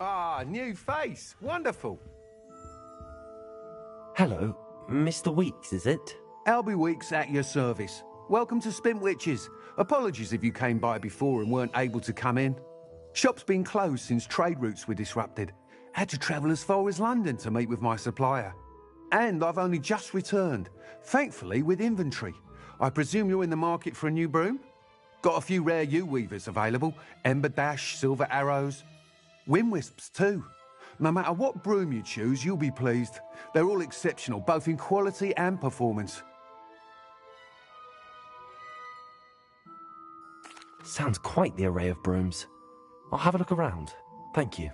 S20: Ah, new face. Wonderful.
S2: Hello, Mr. Weeks, is it?
S20: Albie Weeks at your service. Welcome to Spintwitches. Apologies if you came by before and weren't able to come in. Shop's been closed since trade routes were disrupted. Had to travel as far as London to meet with my supplier. And I've only just returned, thankfully with inventory. I presume you're in the market for a new broom? Got a few rare U-weavers available. Ember Dash, Silver Arrows. Wind Wisps too. No matter what broom you choose, you'll be pleased. They're all exceptional, both in quality and performance.
S2: Sounds quite the array of brooms. I'll have a look around. Thank you.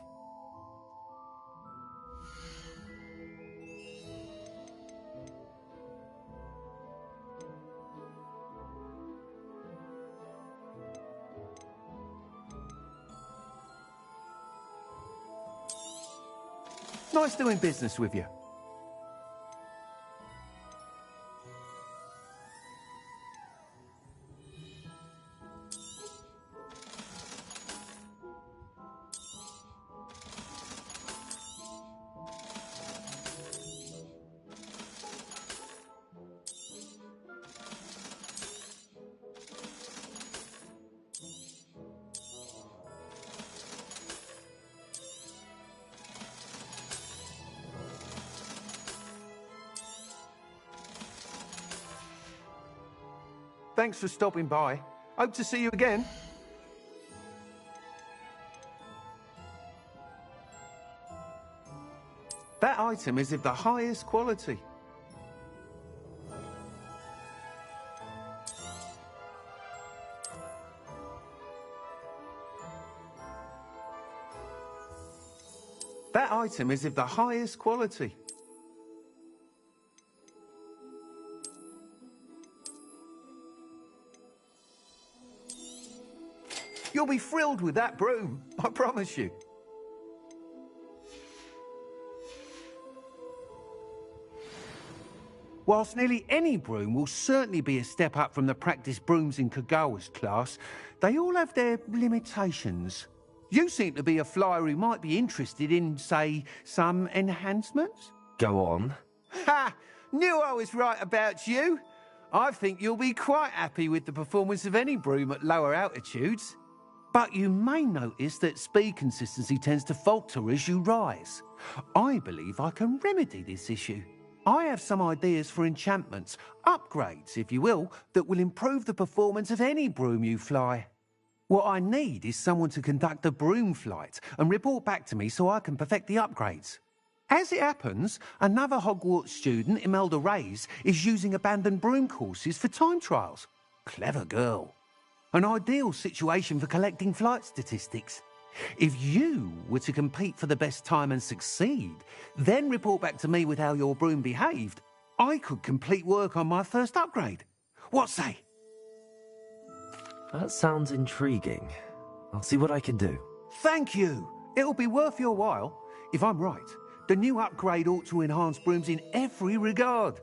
S20: Nice doing business with you. Thanks for stopping by. Hope to see you again. That item is of the highest quality. That item is of the highest quality. You'll be thrilled with that broom, I promise you. Whilst nearly any broom will certainly be a step up from the practice brooms in Kagawa's class, they all have their limitations. You seem to be a flyer who might be interested in, say, some enhancements?
S2: Go on.
S20: Ha! Knew I was right about you. I think you'll be quite happy with the performance of any broom at lower altitudes. But you may notice that speed consistency tends to falter as you rise. I believe I can remedy this issue. I have some ideas for enchantments, upgrades, if you will, that will improve the performance of any broom you fly. What I need is someone to conduct a broom flight and report back to me so I can perfect the upgrades. As it happens, another Hogwarts student, Imelda Reyes, is using abandoned broom courses for time trials. Clever girl. An ideal situation for collecting flight statistics. If you were to compete for the best time and succeed, then report back to me with how your broom behaved, I could complete work on my first upgrade. What say?
S2: That sounds intriguing. I'll see what I can do.
S20: Thank you. It'll be worth your while. If I'm right, the new upgrade ought to enhance brooms in every regard.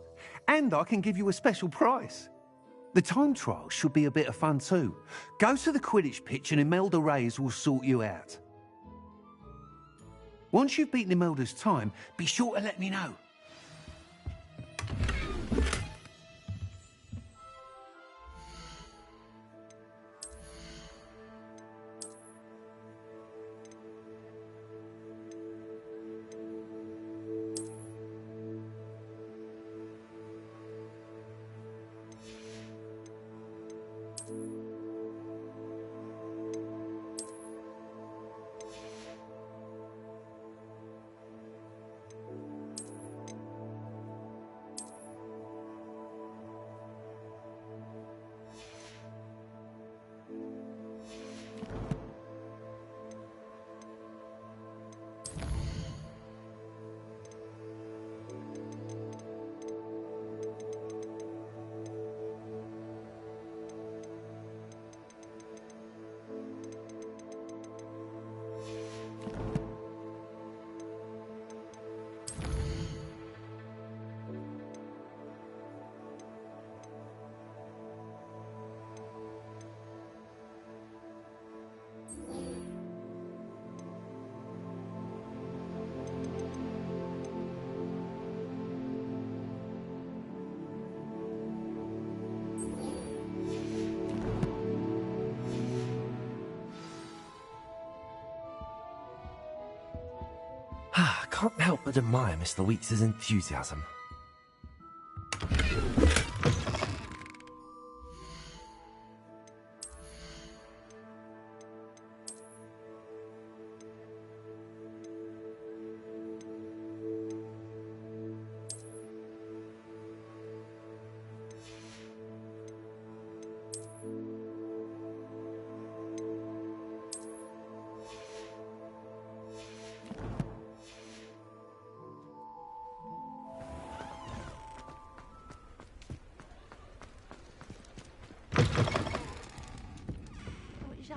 S20: And I can give you a special price. The time trial should be a bit of fun too. Go to the Quidditch pitch and Imelda Reyes will sort you out. Once you've beaten Imelda's time, be sure to let me know.
S2: Can't help but admire Mr. Weeks' enthusiasm.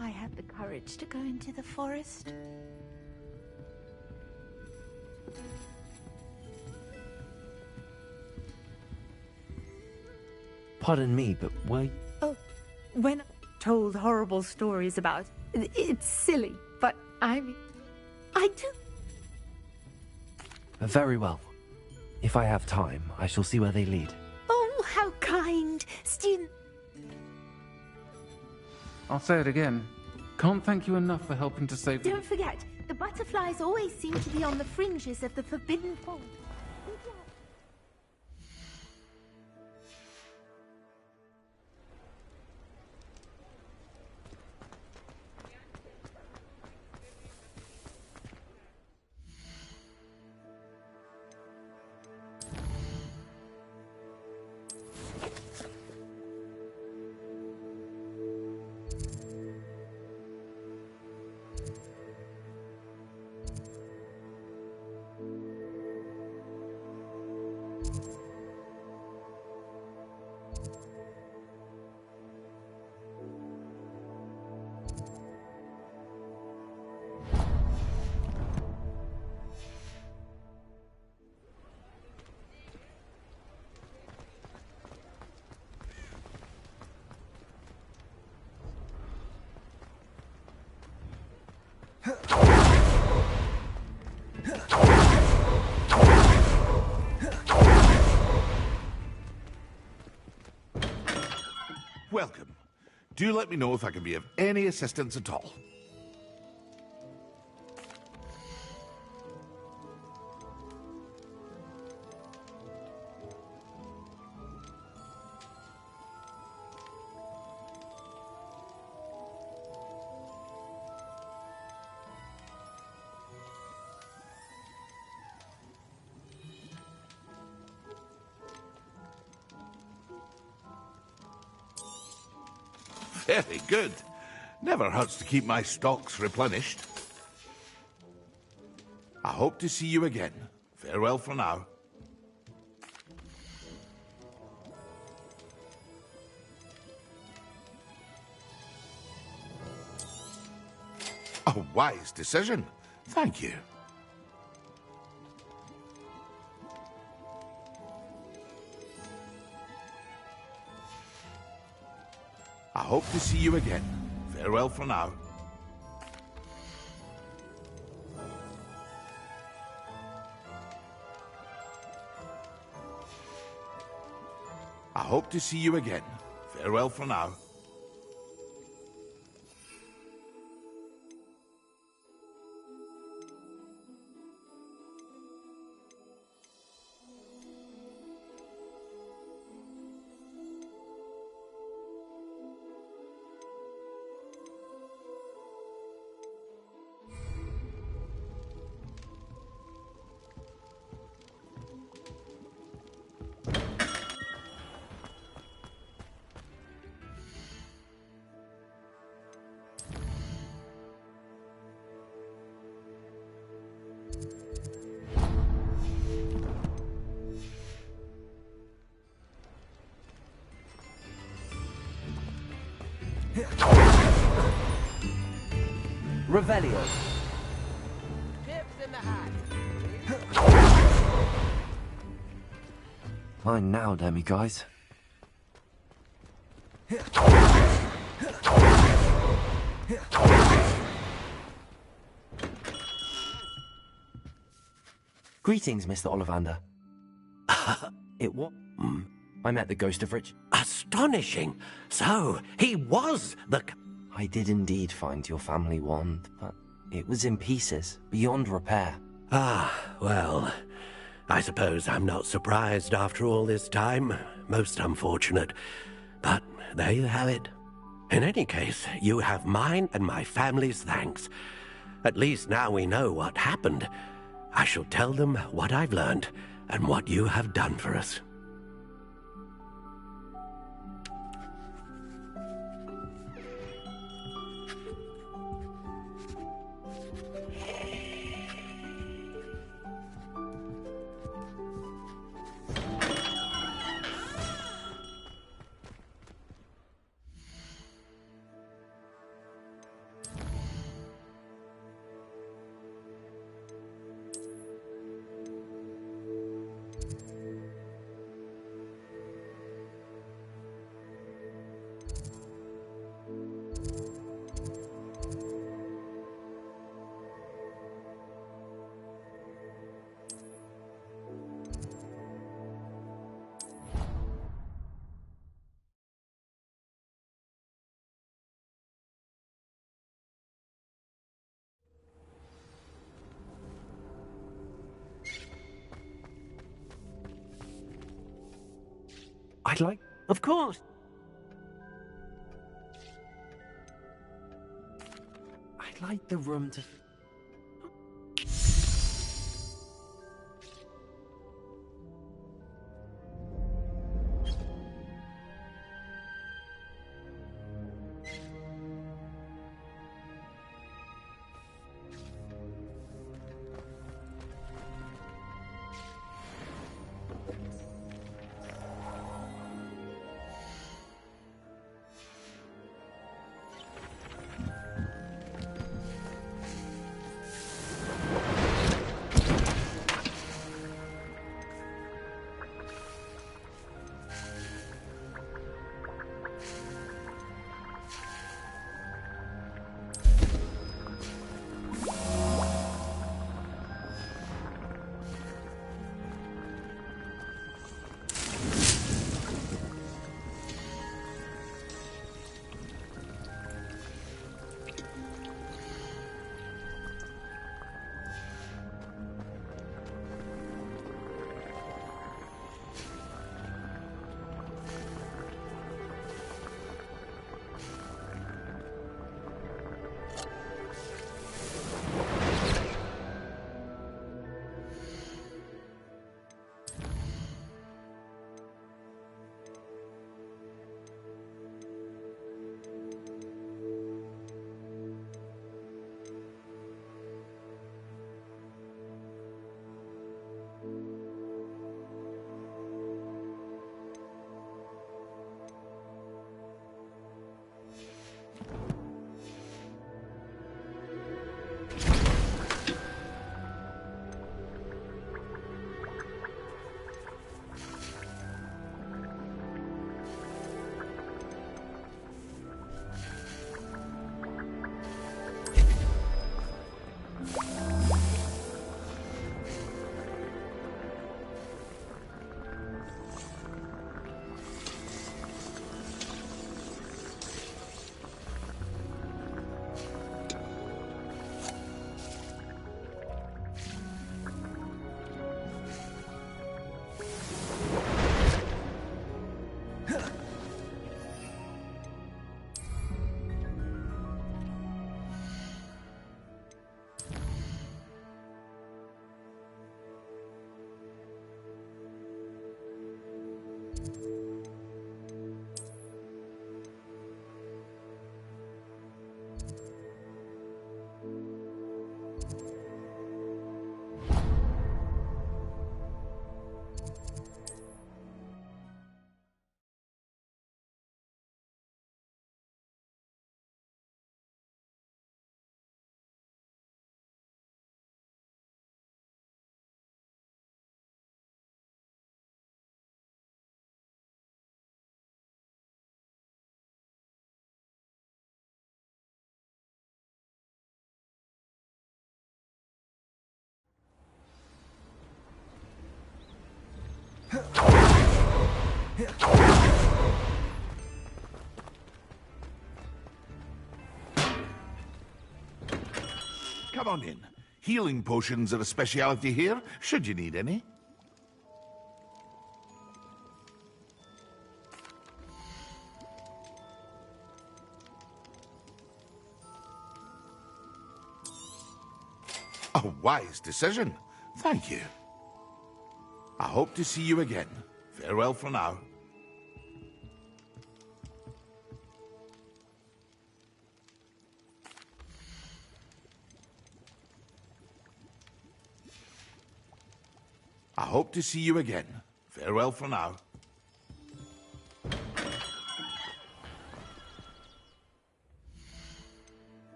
S21: I had the courage to go into the forest.
S2: Pardon me, but were...
S21: Oh, when I told horrible stories about... It's silly, but I do.
S2: Very well. If I have time, I shall see where they lead.
S21: Oh, how kind. Student...
S22: I'll say it again. Can't thank you enough for helping to save...
S21: Don't forget, the butterflies always seem to be on the fringes of the forbidden forest.
S4: Do let me know if I can be of any assistance at all. Very good. Never hurts to keep my stocks replenished. I hope to see you again. Farewell for now. A wise decision. Thank you. I hope to see you again. Farewell for now. I hope to see you again. Farewell for now.
S3: Revelio.
S15: Tips in the hat.
S2: Mine now, Demi guys. Greetings, Mr. Ollivander. It what? I met the ghost of Rich.
S5: Astonishing! So, he was the...
S2: I did indeed find your family wand, but it was in pieces, beyond repair.
S5: Ah, well, I suppose I'm not surprised after all this time. Most unfortunate. But there you have it. In any case, you have mine and my family's thanks. At least now we know what happened. I shall tell them what I've learned and what you have done for us. I'd like... Of course.
S2: I'd like the room to...
S4: Come on in. Healing potions are a speciality here, should you need any. A wise decision. Thank you. I hope to see you again. Farewell for now. I hope to see you again. Farewell for now.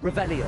S3: Revelio.